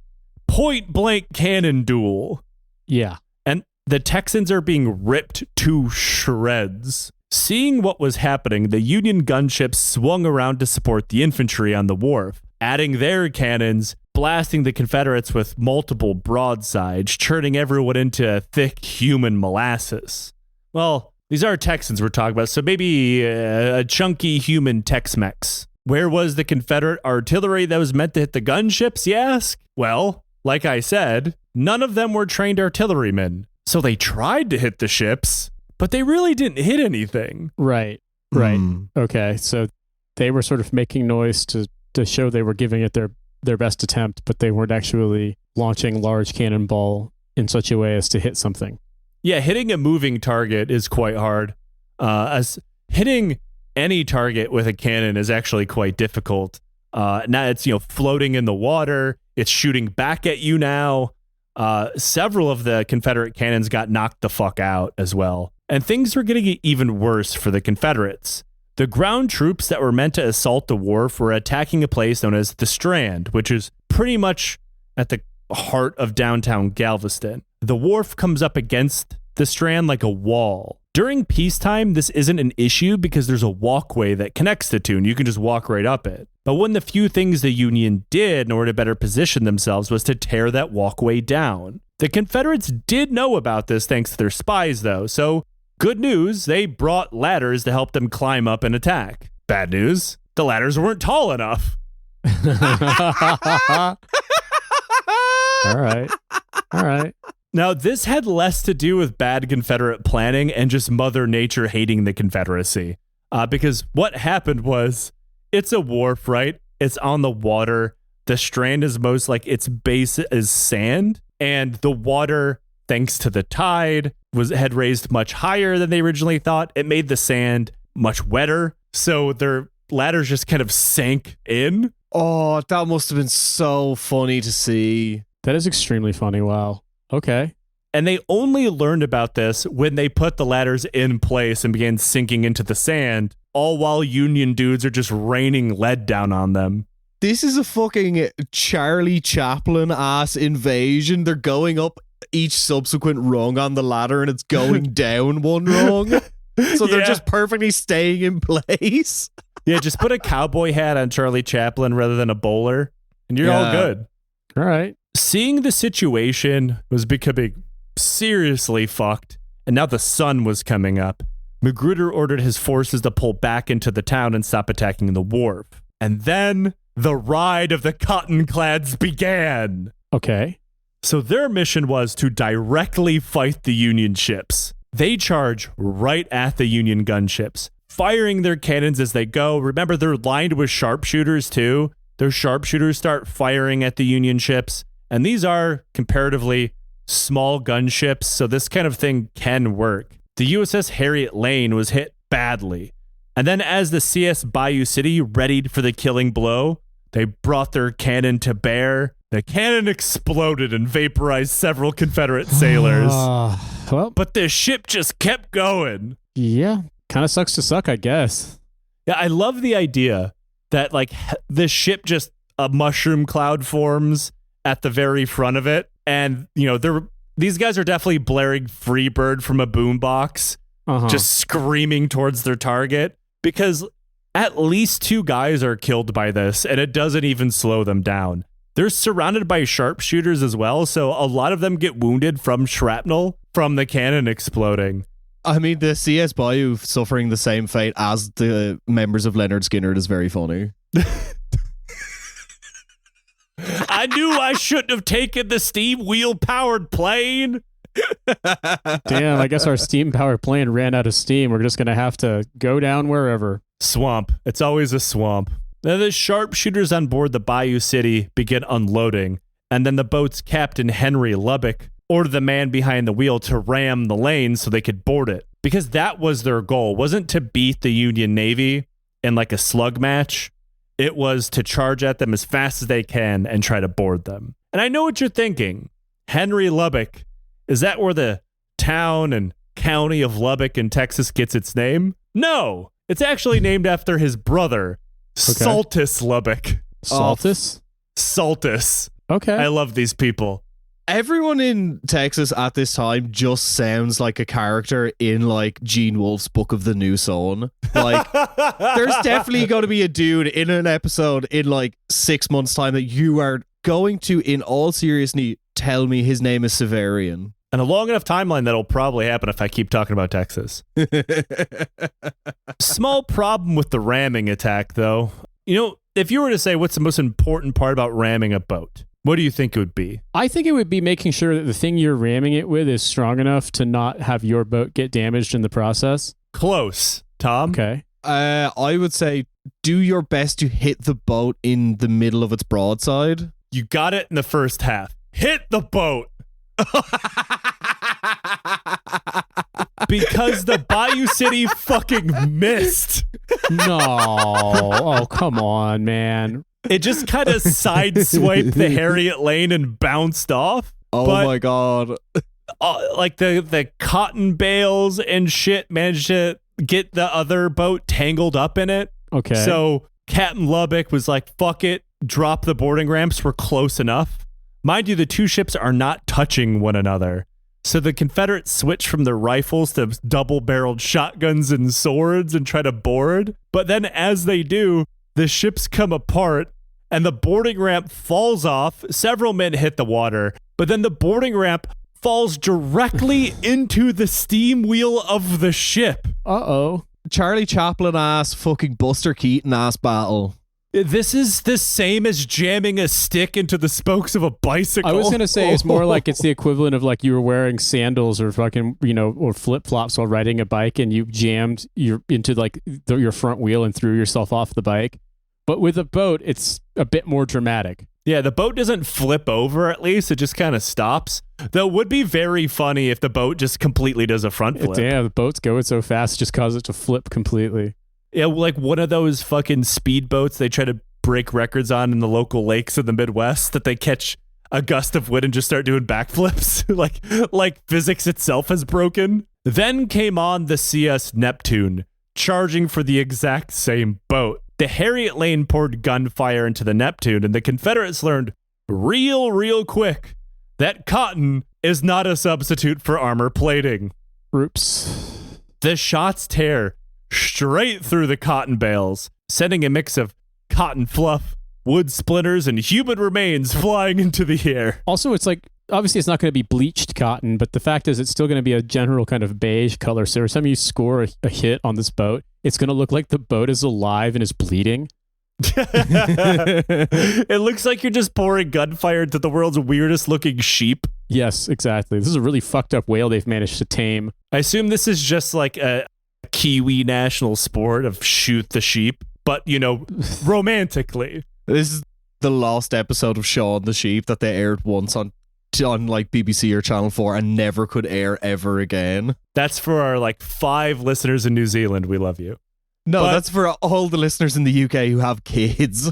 point-blank cannon duel. Yeah. And the Texans are being ripped to shreds. Seeing what was happening, the Union gunships swung around to support the infantry on the wharf, adding their cannons, blasting the Confederates with multiple broadsides, churning everyone into thick human molasses. Well, these are Texans we're talking about, so maybe a chunky human Tex-Mex. Where was the Confederate artillery that was meant to hit the gunships, you ask? Well, like I said, none of them were trained artillerymen. So they tried to hit the ships, but they really didn't hit anything. Right. Okay, so they were sort of making noise to show they were giving it their best attempt, but they weren't actually launching large cannonball in such a way as to hit something. Yeah, hitting a moving target is quite hard. As hitting any target with a cannon is actually quite difficult. Now it's floating in the water. It's shooting back at you now. Several of the Confederate cannons got knocked the fuck out as well. And things were getting even worse for the Confederates. The ground troops that were meant to assault the wharf were attacking a place known as the Strand, which is pretty much at the heart of downtown Galveston. The wharf comes up against the Strand like a wall. During peacetime, this isn't an issue because there's a walkway that connects the two and you can just walk right up it. But one of the few things the Union did in order to better position themselves was to tear that walkway down. The Confederates did know about this thanks to their spies, though, so good news, they brought ladders to help them climb up and attack. Bad news, the ladders weren't tall enough. All right. Now, this had less to do with bad Confederate planning and just Mother Nature hating the Confederacy. Because what happened was, it's a wharf, right? It's on the water. The strand is most like its base is sand. And the water, thanks to the tide, had raised much higher than they originally thought. It made the sand much wetter. So their ladders just kind of sank in. Oh, that must have been so funny to see. That is extremely funny. Wow. Okay. And they only learned about this when they put the ladders in place and began sinking into the sand, all while Union dudes are just raining lead down on them. This is a fucking Charlie Chaplin ass invasion. They're going up each subsequent rung on the ladder and it's going down one rung. So they're just perfectly staying in place. Yeah, just put a cowboy hat on Charlie Chaplin rather than a bowler, and you're all good. All right. Seeing the situation was becoming seriously fucked, and now the sun was coming up. Magruder ordered his forces to pull back into the town and stop attacking the wharf. And then the ride of the Cottonclads began. Okay. So their mission was to directly fight the Union ships. They charge right at the Union gunships, firing their cannons as they go. Remember, they're lined with sharpshooters too. Their sharpshooters start firing at the Union ships. And these are comparatively small gunships, so this kind of thing can work. The USS Harriet Lane was hit badly. And then as the CS Bayou City readied for the killing blow, they brought their cannon to bear. The cannon exploded and vaporized several Confederate sailors. But the ship just kept going. Yeah, kind of sucks to suck, I guess. Yeah, I love the idea that like the ship just a mushroom cloud forms at the very front of it. And, you know, these guys are definitely blaring Freebird from a boombox, just screaming towards their target, because at least 2 guys are killed by this, and it doesn't even slow them down. They're surrounded by sharpshooters as well, so a lot of them get wounded from shrapnel from the cannon exploding. I mean, the CS Bayou suffering the same fate as the members of Leonard Skinner is very funny. I knew I shouldn't have taken the steam wheel powered plane. Damn, I guess our steam powered plane ran out of steam. We're just going to have to go down wherever. Swamp. It's always a swamp. Now the sharpshooters on board the Bayou City begin unloading, and then the boat's captain, Henry Lubbock, ordered the man behind the wheel to ram the lane so they could board it. Because that was their goal, wasn't to beat the Union Navy in like a slug match. It was to charge at them as fast as they can and try to board them. And I know what you're thinking. Henry Lubbock, is that where the town and county of Lubbock in Texas gets its name? No, it's actually named after his brother, Saltus Lubbock. Saltus? Saltus. Okay. I love these people. Everyone in Texas at this time just sounds like a character in like Gene Wolfe's Book of the New Sun. Like, there's definitely going to be a dude in an episode in like 6 months' time that you are going to, in all seriousness, tell me his name is Severian. And a long enough timeline that'll probably happen if I keep talking about Texas. Small problem with the ramming attack, though. You know, if you were to say what's the most important part about ramming a boat, what do you think it would be? I think it would be making sure that the thing you're ramming it with is strong enough to not have your boat get damaged in the process. Close. Tom? Okay. I would say do your best to hit the boat in the middle of its broadside. You got it in the first half. Hit the boat. Because the Bayou City fucking missed. No. Oh, come on, man. It just kind of sideswiped the Harriet Lane and bounced off. Oh my God. Like the cotton bales and shit managed to get the other boat tangled up in it. Okay. So Captain Lubbock was like, fuck it, drop the boarding ramps, we're close enough. Mind you, the 2 ships are not touching one another. So the Confederates switch from their rifles to double-barreled shotguns and swords and try to board. But then as they do, the ships come apart and the boarding ramp falls off. Several men hit the water, but then the boarding ramp falls directly into the steam wheel of the ship. Uh-oh. Charlie Chaplin ass fucking Buster Keaton ass battle. This is the same as jamming a stick into the spokes of a bicycle. I was going to say it's more like it's the equivalent of like you were wearing sandals or fucking, or flip-flops while riding a bike and you jammed into like your front wheel and threw yourself off the bike. But with a boat, it's a bit more dramatic. Yeah, the boat doesn't flip over, at least. It just kind of stops. Though it would be very funny if the boat just completely does a front flip. Damn, the boat's going so fast, it just causes it to flip completely. Yeah, like one of those fucking speedboats they try to break records on in the local lakes of the Midwest that they catch a gust of wind and just start doing backflips. like physics itself has broken. Then came on the CS Neptune, charging for the exact same boat. The Harriet Lane poured gunfire into the Neptune, and the Confederates learned real quick that cotton is not a substitute for armor plating. Oops. The shots tear straight through the cotton bales, sending a mix of cotton fluff, wood splinters, and human remains flying into the air. Also, it's like, obviously it's not going to be bleached cotton, but the fact is it's still going to be a general kind of beige color. So every time you score a hit on this boat, it's going to look like the boat is alive and is bleeding. It looks like you're just pouring gunfire into the world's weirdest looking sheep. Yes, exactly. This is a really fucked up whale they've managed to tame. I assume this is just like a Kiwi national sport of shoot the sheep, but, romantically. This is the last episode of Shaun the Sheep that they aired once on like BBC or Channel 4 and never could air ever again. That's for our 5 listeners in New Zealand. We love you. No, that's for all the listeners in the UK who have kids.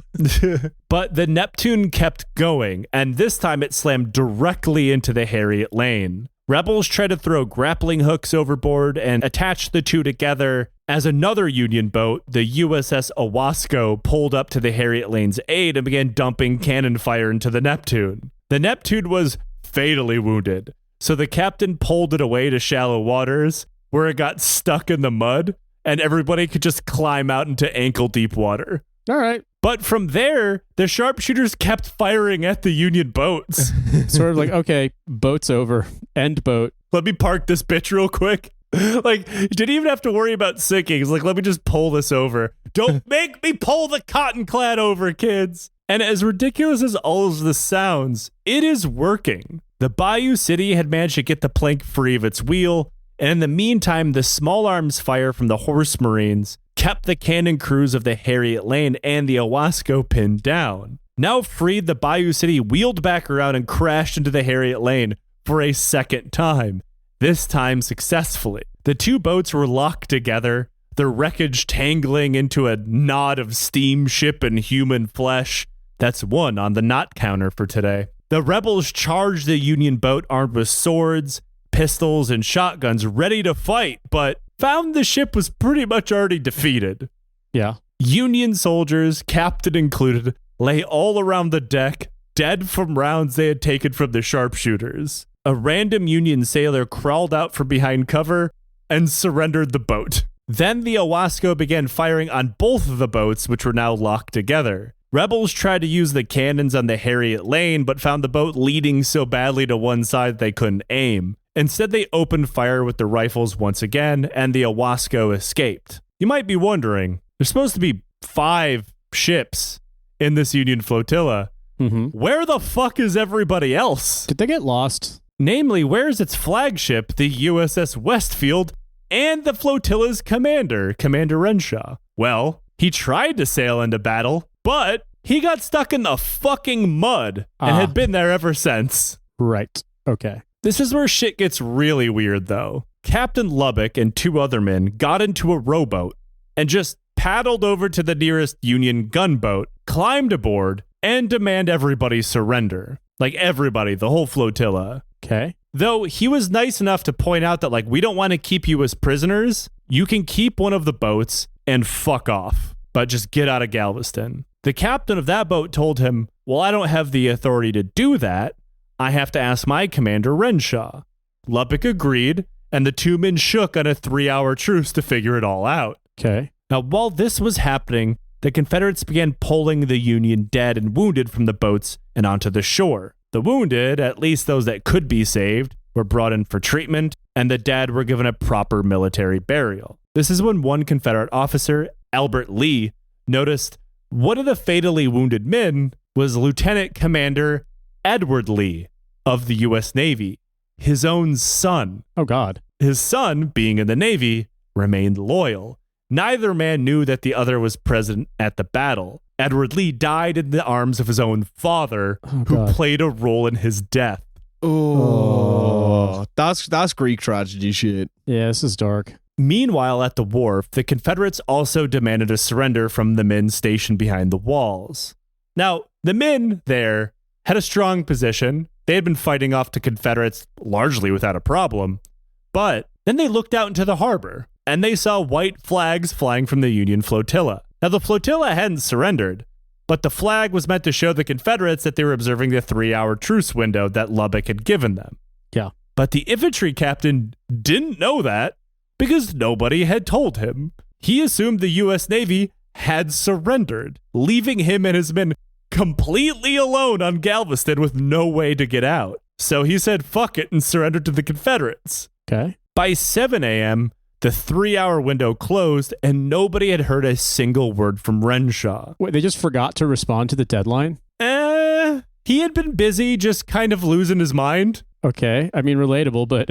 But the Neptune kept going, and this time it slammed directly into the Harriet Lane. Rebels tried to throw grappling hooks overboard and attach the two together as another Union boat, the USS Owasco, pulled up to the Harriet Lane's aid and began dumping cannon fire into the Neptune. The Neptune was fatally wounded, so the captain pulled it away to shallow waters where it got stuck in the mud and everybody could just climb out into ankle-deep water. All right. But from there, the sharpshooters kept firing at the Union boats. Sort of like, okay, boat's over. End boat. Let me park this bitch real quick. You didn't even have to worry about sinking. It's like, let me just pull this over. Don't make me pull the cotton clad over, kids. And as ridiculous as all of this sounds, it is working. The Bayou City had managed to get the plank free of its wheel, and in the meantime, the small arms fire from the Horse Marines kept the cannon crews of the Harriet Lane and the Owasco pinned down. Now freed, the Bayou City wheeled back around and crashed into the Harriet Lane for a second time, this time successfully. The two boats were locked together, their wreckage tangling into a knot of steamship and human flesh. That's 1 on the knot counter for today. The rebels charged the Union boat armed with swords, pistols, and shotguns ready to fight, but found the ship was pretty much already defeated. Yeah. Union soldiers, captain included, lay all around the deck, dead from rounds they had taken from the sharpshooters. A random Union sailor crawled out from behind cover and surrendered the boat. Then the Owasco began firing on both of the boats, which were now locked together. Rebels tried to use the cannons on the Harriet Lane, but found the boat leading so badly to one side they couldn't aim. Instead, they opened fire with the rifles once again, and the Owasco escaped. You might be wondering, there's supposed to be 5 ships in this Union flotilla. Mm-hmm. Where the fuck is everybody else? Did they get lost? Namely, where's its flagship, the USS Westfield, and the flotilla's commander, Commander Renshaw? Well, he tried to sail into battle, but he got stuck in the fucking mud and had been there ever since. Right. Okay. This is where shit gets really weird, though. Captain Lubbock and 2 other men got into a rowboat and just paddled over to the nearest Union gunboat, climbed aboard, and demand everybody surrender. Like everybody, the whole flotilla. Okay. Though he was nice enough to point out that, we don't want to keep you as prisoners. You can keep one of the boats and fuck off, but just get out of Galveston. The captain of that boat told him, well, I don't have the authority to do that. I have to ask my commander, Renshaw. Lubbock agreed, and the 2 men shook on a 3-hour truce to figure it all out. Okay. Now, while this was happening, the Confederates began pulling the Union dead and wounded from the boats and onto the shore. The wounded, at least those that could be saved, were brought in for treatment, and the dead were given a proper military burial. This is when one Confederate officer, Albert Lee, noticed One of the fatally wounded men was Lieutenant Commander Edward Lee of the U.S. Navy, his own son. Oh, God. His son, being in the Navy, remained loyal. Neither man knew that the other was present at the battle. Edward Lee died in the arms of his own father, who played a role in his death. Oh, that's Greek tragedy shit. Yeah, this is dark. Meanwhile, at the wharf, the Confederates also demanded a surrender from the men stationed behind the walls. Now, the men there had a strong position. They had been fighting off the Confederates largely without a problem. But then they looked out into the harbor, and they saw white flags flying from the Union flotilla. Now, the flotilla hadn't surrendered, but the flag was meant to show the Confederates that they were observing the 3-hour truce window that Lubbock had given them. Yeah. But the infantry captain didn't know that because nobody had told him. He assumed the U.S. Navy had surrendered, leaving him and his men completely alone on Galveston with no way to get out. So he said, fuck it, and surrendered to the Confederates. Okay. By 7 a.m., the 3-hour window closed, and nobody had heard a single word from Renshaw. Wait, they just forgot to respond to the deadline? He had been busy just kind of losing his mind. Okay. I mean, relatable, but...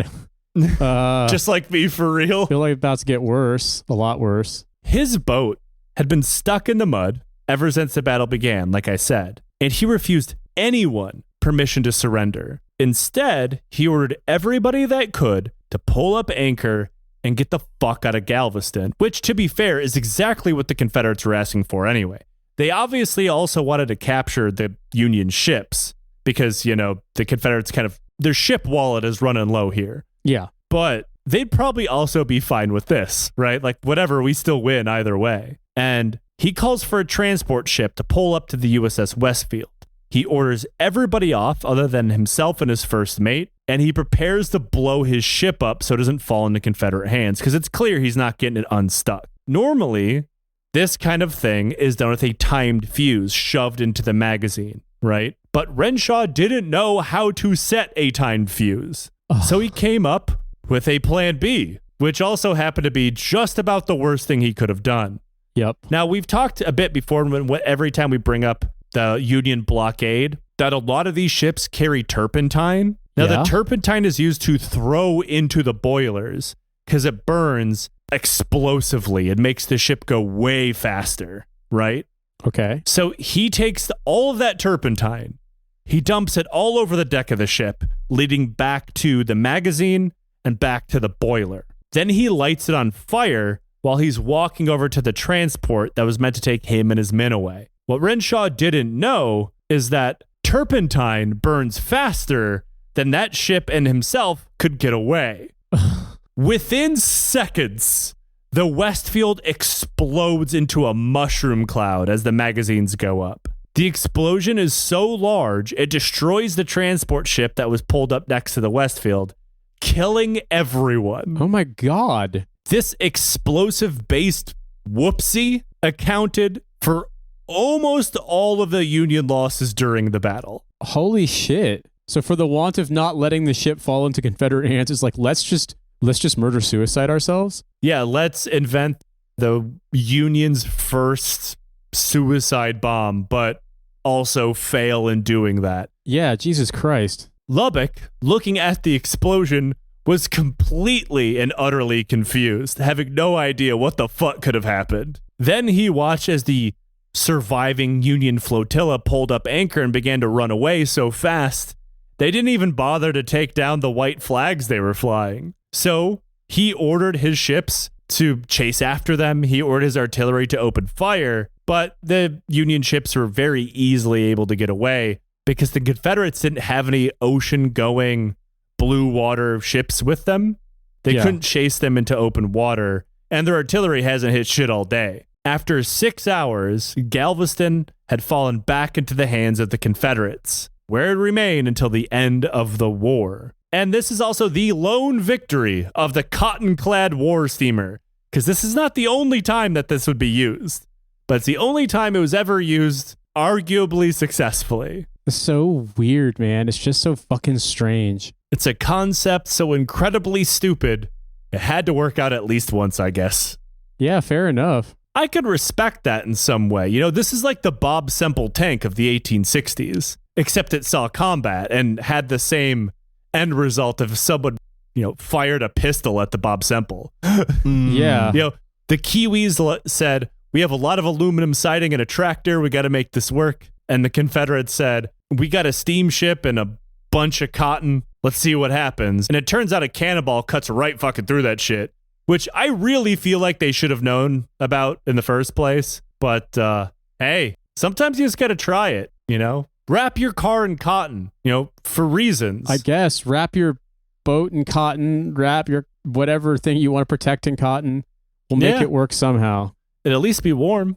just like me, for real. I feel like it's about to get worse. A lot worse. His boat had been stuck in the mud ever since the battle began, like I said, and he refused anyone permission to surrender. Instead, he ordered everybody that could to pull up anchor and get the fuck out of Galveston, which, to be fair, is exactly what the Confederates were asking for anyway. They obviously also wanted to capture the Union ships because, you know, the Confederates their ship wallet is running low here. Yeah. But they'd probably also be fine with this, right? Like, whatever, we still win either way. And he calls for a transport ship to pull up to the USS Westfield. He orders everybody off other than himself and his first mate, and he prepares to blow his ship up so it doesn't fall into Confederate hands, because it's clear he's not getting it unstuck. Normally, this kind of thing is done with a timed fuse shoved into the magazine, right? But Renshaw didn't know how to set a timed fuse. So he came up with a plan B, which also happened to be just about the worst thing he could have done. Yep. Now, we've talked a bit before every time we bring up the Union blockade that a lot of these ships carry turpentine. Now, the turpentine is used to throw into the boilers because it burns explosively. It makes the ship go way faster, right? Okay. So he takes all of that turpentine, he dumps it all over the deck of the ship, leading back to the magazine and back to the boiler. Then he lights it on fire while he's walking over to the transport that was meant to take him and his men away. What Renshaw didn't know is that turpentine burns faster than that ship and himself could get away. Within seconds, the Westfield explodes into a mushroom cloud as the magazines go up. The explosion is so large, it destroys the transport ship that was pulled up next to the Westfield, killing everyone. Oh my God. This explosive-based whoopsie accounted for almost all of the Union losses during the battle. Holy shit. So for the want of not letting the ship fall into Confederate hands, it's like, let's just murder-suicide ourselves? Yeah, let's invent the Union's first suicide bomb, but also fail in doing that. Yeah, Jesus Christ. Lubbock, looking at the explosion, was completely and utterly confused, having no idea what the fuck could have happened. Then he watched as the surviving Union flotilla pulled up anchor and began to run away so fast, they didn't even bother to take down the white flags they were flying. So he ordered his ships to chase after them. He ordered his artillery to open fire, but the Union ships were very easily able to get away because the Confederates didn't have any ocean-going blue water ships with them. They couldn't chase them into open water, and their artillery hasn't hit shit all day. After 6 hours, Galveston had fallen back into the hands of the Confederates, where it remained until the end of the war. And this is also the lone victory of the cotton-clad war steamer, because this is not the only time that this would be used, but it's the only time it was ever used arguably successfully. It's so weird, man. It's just so fucking strange. It's a concept so incredibly stupid, it had to work out at least once, I guess. Yeah, fair enough. I could respect that in some way. You know, this is like the Bob Semple tank of the 1860s, except it saw combat and had the same end result of someone, you know, fired a pistol at the Bob Semple. Yeah. You know, the Kiwis said, we have a lot of aluminum siding and a tractor. We got to make this work. And the Confederates said, we got a steamship and a bunch of cotton. Let's see what happens. And it turns out a cannonball cuts right fucking through that shit, which I really feel like they should have known about in the first place. But hey, sometimes you just got to try it, you know? Wrap your car in cotton, you know, for reasons. I guess. Wrap your boat in cotton. Wrap your whatever thing you want to protect in cotton. We'll make it work somehow. It'll at least be warm.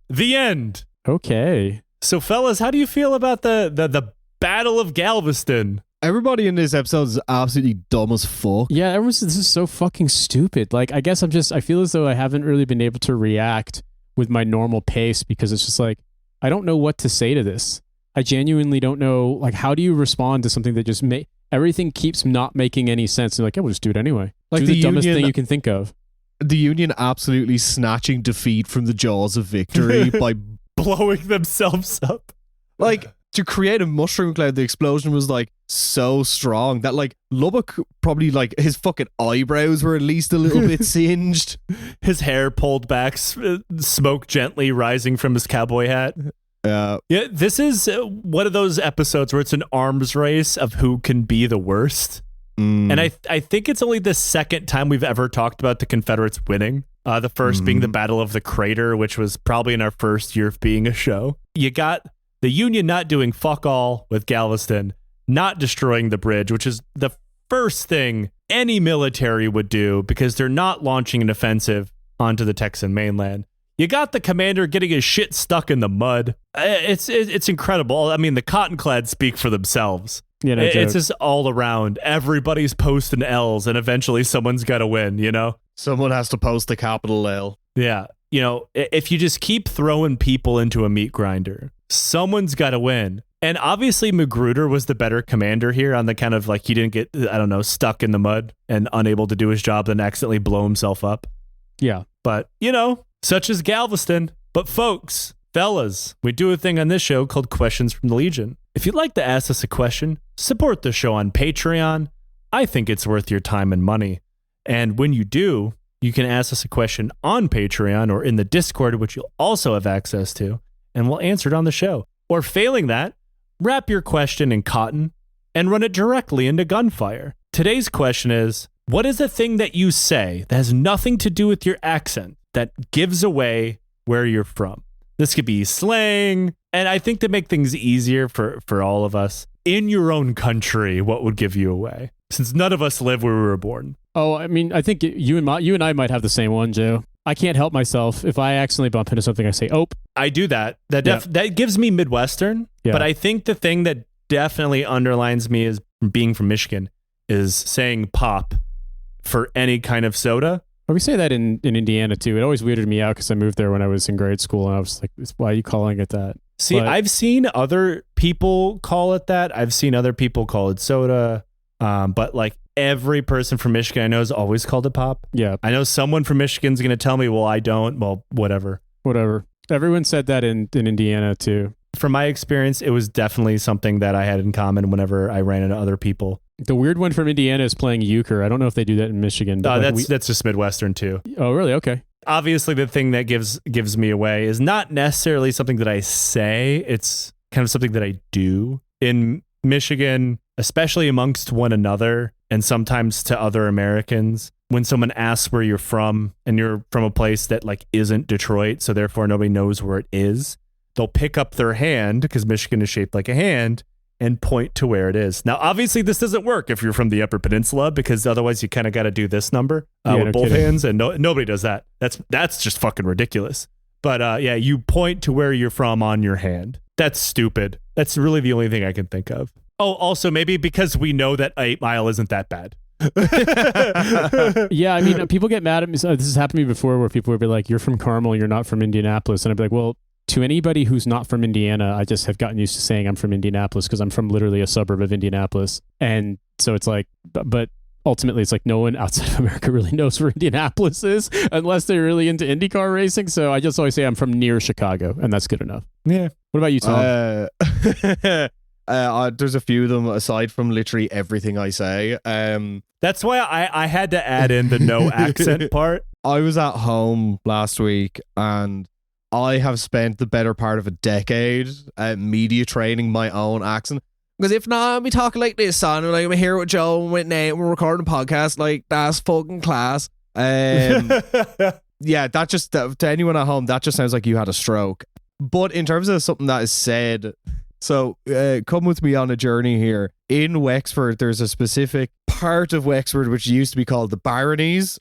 The end. Okay. So, fellas, how do you feel about the Battle of Galveston? Everybody in this episode is absolutely dumb as fuck. Yeah, this is so fucking stupid. Like, I guess I feel as though I haven't really been able to react with my normal pace because it's just like, I don't know what to say to this. I genuinely don't know, like, how do you respond to something that just everything keeps not making any sense? You're like, yeah, we'll just do it anyway. Like, do the dumbest thing you can think of. The Union absolutely snatching defeat from the jaws of victory by blowing themselves up. Like, to create a mushroom cloud, the explosion was like so strong that like Lubbock probably like his fucking eyebrows were at least a little bit singed. His hair pulled back, smoke gently rising from his cowboy hat. Yeah, this is one of those episodes where it's an arms race of who can be the worst. And I think it's only the second time we've ever talked about the Confederates winning. The first being the Battle of the Crater, which was probably in our first year of being a show. You got the Union not doing fuck all with Galveston, not destroying the bridge, which is the first thing any military would do because they're not launching an offensive onto the Texan mainland. You got the commander getting his shit stuck in the mud. It's incredible. I mean, the Cottonclads speak for themselves. Yeah, no it's just all around. Everybody's posting L's, and eventually someone's got to win, you know? Someone has to post the capital L. Yeah. You know, if you just keep throwing people into a meat grinder, someone's got to win. And obviously Magruder was the better commander here on the kind of like he didn't get, I don't know, stuck in the mud and unable to do his job and accidentally blow himself up. Yeah. But, you know, such as Galveston. But folks, fellas, we do a thing on this show called Questions from the Legion. If you'd like to ask us a question, support the show on Patreon. I think it's worth your time and money. And when you do, you can ask us a question on Patreon or in the Discord, which you'll also have access to, and we'll answer it on the show. Or failing that, wrap your question in cotton and run it directly into gunfire. Today's question is, what is a thing that you say that has nothing to do with your accent that gives away where you're from? This could be slang. And I think to make things easier for all of us, in your own country, what would give you away? Since none of us live where we were born. Oh, I mean, I think you and I might have the same one, Joe. I can't help myself. If I accidentally bump into something, I say, "Oh." I do that. That gives me Midwestern. Yeah. But I think the thing that definitely underlines me as being from Michigan is saying pop for any kind of soda. Well, we say that in Indiana too. It always weirded me out because I moved there when I was in grade school, and I was like, "Why are you calling it that?" See, I've seen other people call it that. I've seen other people call it soda. But like every person from Michigan I know has always called it pop. Yeah. I know someone from Michigan's going to tell me, well, I don't. Well, whatever. Everyone said that in Indiana too. From my experience, it was definitely something that I had in common whenever I ran into other people. The weird one from Indiana is playing euchre. I don't know if they do that in Michigan. But that's just Midwestern too. Oh, really? Okay. Obviously, the thing that gives me away is not necessarily something that I say. It's kind of something that I do in Michigan, especially amongst one another and sometimes to other Americans. When someone asks where you're from and you're from a place that like isn't Detroit, so therefore nobody knows where it is, they'll pick up their hand because Michigan is shaped like a hand and point to where it is. Now, obviously, this doesn't work if you're from the Upper Peninsula because otherwise you kind of got to do this number with both hands, and nobody does that. That's just fucking ridiculous. But yeah, you point to where you're from on your hand. That's stupid. That's really the only thing I can think of. Oh, also maybe because we know that 8 Mile isn't that bad. Yeah, I mean, people get mad at me. This has happened to me before where people would be like, "You're from Carmel, you're not from Indianapolis," and I'd be like, "Well, to anybody who's not from Indiana, I just have gotten used to saying I'm from Indianapolis because I'm from literally a suburb of Indianapolis." And so it's like, but ultimately it's like no one outside of America really knows where Indianapolis is unless they're really into IndyCar racing. So I just always say I'm from near Chicago, and that's good enough. Yeah. What about you, Tom? There's a few of them aside from literally everything I say. That's why I had to add in the no accent part. I was at home last week and I have spent the better part of a decade media training my own accent. Because if not, I'll be talking like this, son. Like, I'm here with Joe and with Nate and we're recording a podcast. Like, that's fucking class. Yeah, that just, to anyone at home, that just sounds like you had a stroke. But in terms of something that is said, so come with me on a journey here. In Wexford, there's a specific part of Wexford which used to be called the Baronies,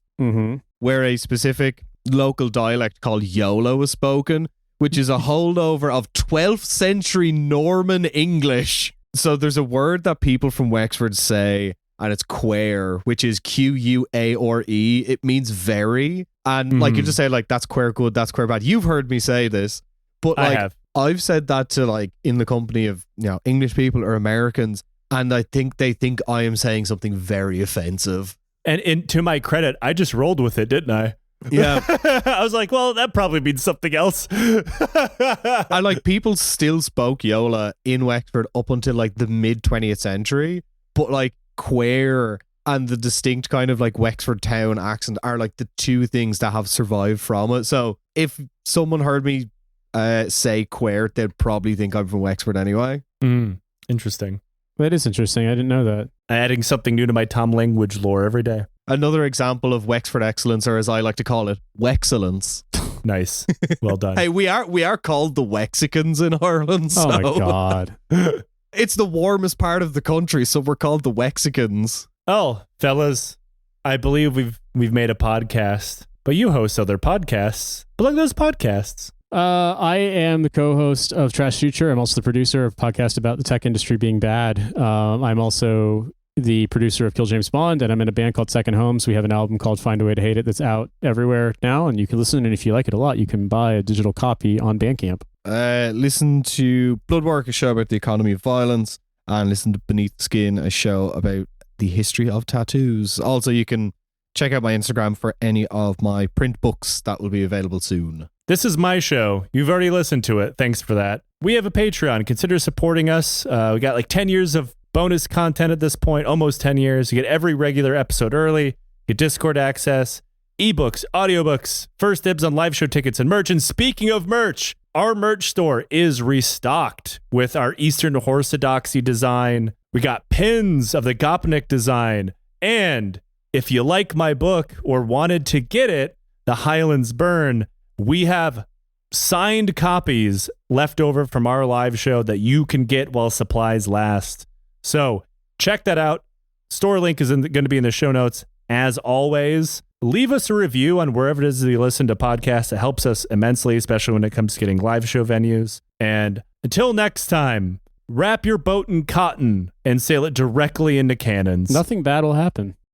where a specific local dialect called Yola was spoken, which is a holdover of 12th century Norman English. So there's a word that people from Wexford say, and it's queer, which is Q-U-A-R-E. It means very. And like you just say, like, that's queer good, that's queer bad. You've heard me say this, but like I've said that to like in the company of, you know, English people or Americans, and I think they think I am saying something very offensive. And to my credit, I just rolled with it, didn't I? Yeah. I was like, well, that probably means something else. And like people still spoke Yola in Wexford up until like the mid 20th century, but like queer and the distinct kind of like Wexford town accent are like the two things that have survived from it. So if someone heard me say queer, they'd probably think I'm from Wexford anyway. Interesting. That is interesting. I didn't know that. Adding something new to my Tom language lore every day. Another example of Wexford excellence, or as I like to call it, Wexcellence. Nice. Well done. Hey, we are called the Wexicans in Ireland. So. Oh my God. It's the warmest part of the country, so we're called the Wexicans. Oh, fellas, I believe we've made a podcast, but you host other podcasts. Plug those podcasts. I am the co-host of Trash Future. I'm also the producer of a podcast about the tech industry being bad. I'm also the producer of Kill James Bond, and I'm in a band called Second Homes. We have an album called Find a Way to Hate It that's out everywhere now, and you can listen, and if you like it a lot, you can buy a digital copy on Bandcamp. Listen to Bloodwork, a show about the economy of violence, and listen to Beneath the Skin, a show about the history of tattoos. Also, you can check out my Instagram for any of my print books that will be available soon. This is my show. You've already listened to it. Thanks for that. We have a Patreon. Consider supporting us. We got like 10 years of bonus content at this point, almost 10 years. You get every regular episode early, get Discord access, ebooks, audiobooks, first dibs on live show tickets and merch. And speaking of merch, our merch store is restocked with our Eastern Orthodoxy design. We got pins of the Gopnik design. And if you like my book or wanted to get it, The Highlands Burn, we have signed copies left over from our live show that you can get while supplies last. So check that out. Store link is going to be in the show notes. As always, leave us a review on wherever it is that you listen to podcasts. It helps us immensely, especially when it comes to getting live show venues. And until next time, wrap your boat in cotton and sail it directly into cannons. Nothing bad will happen.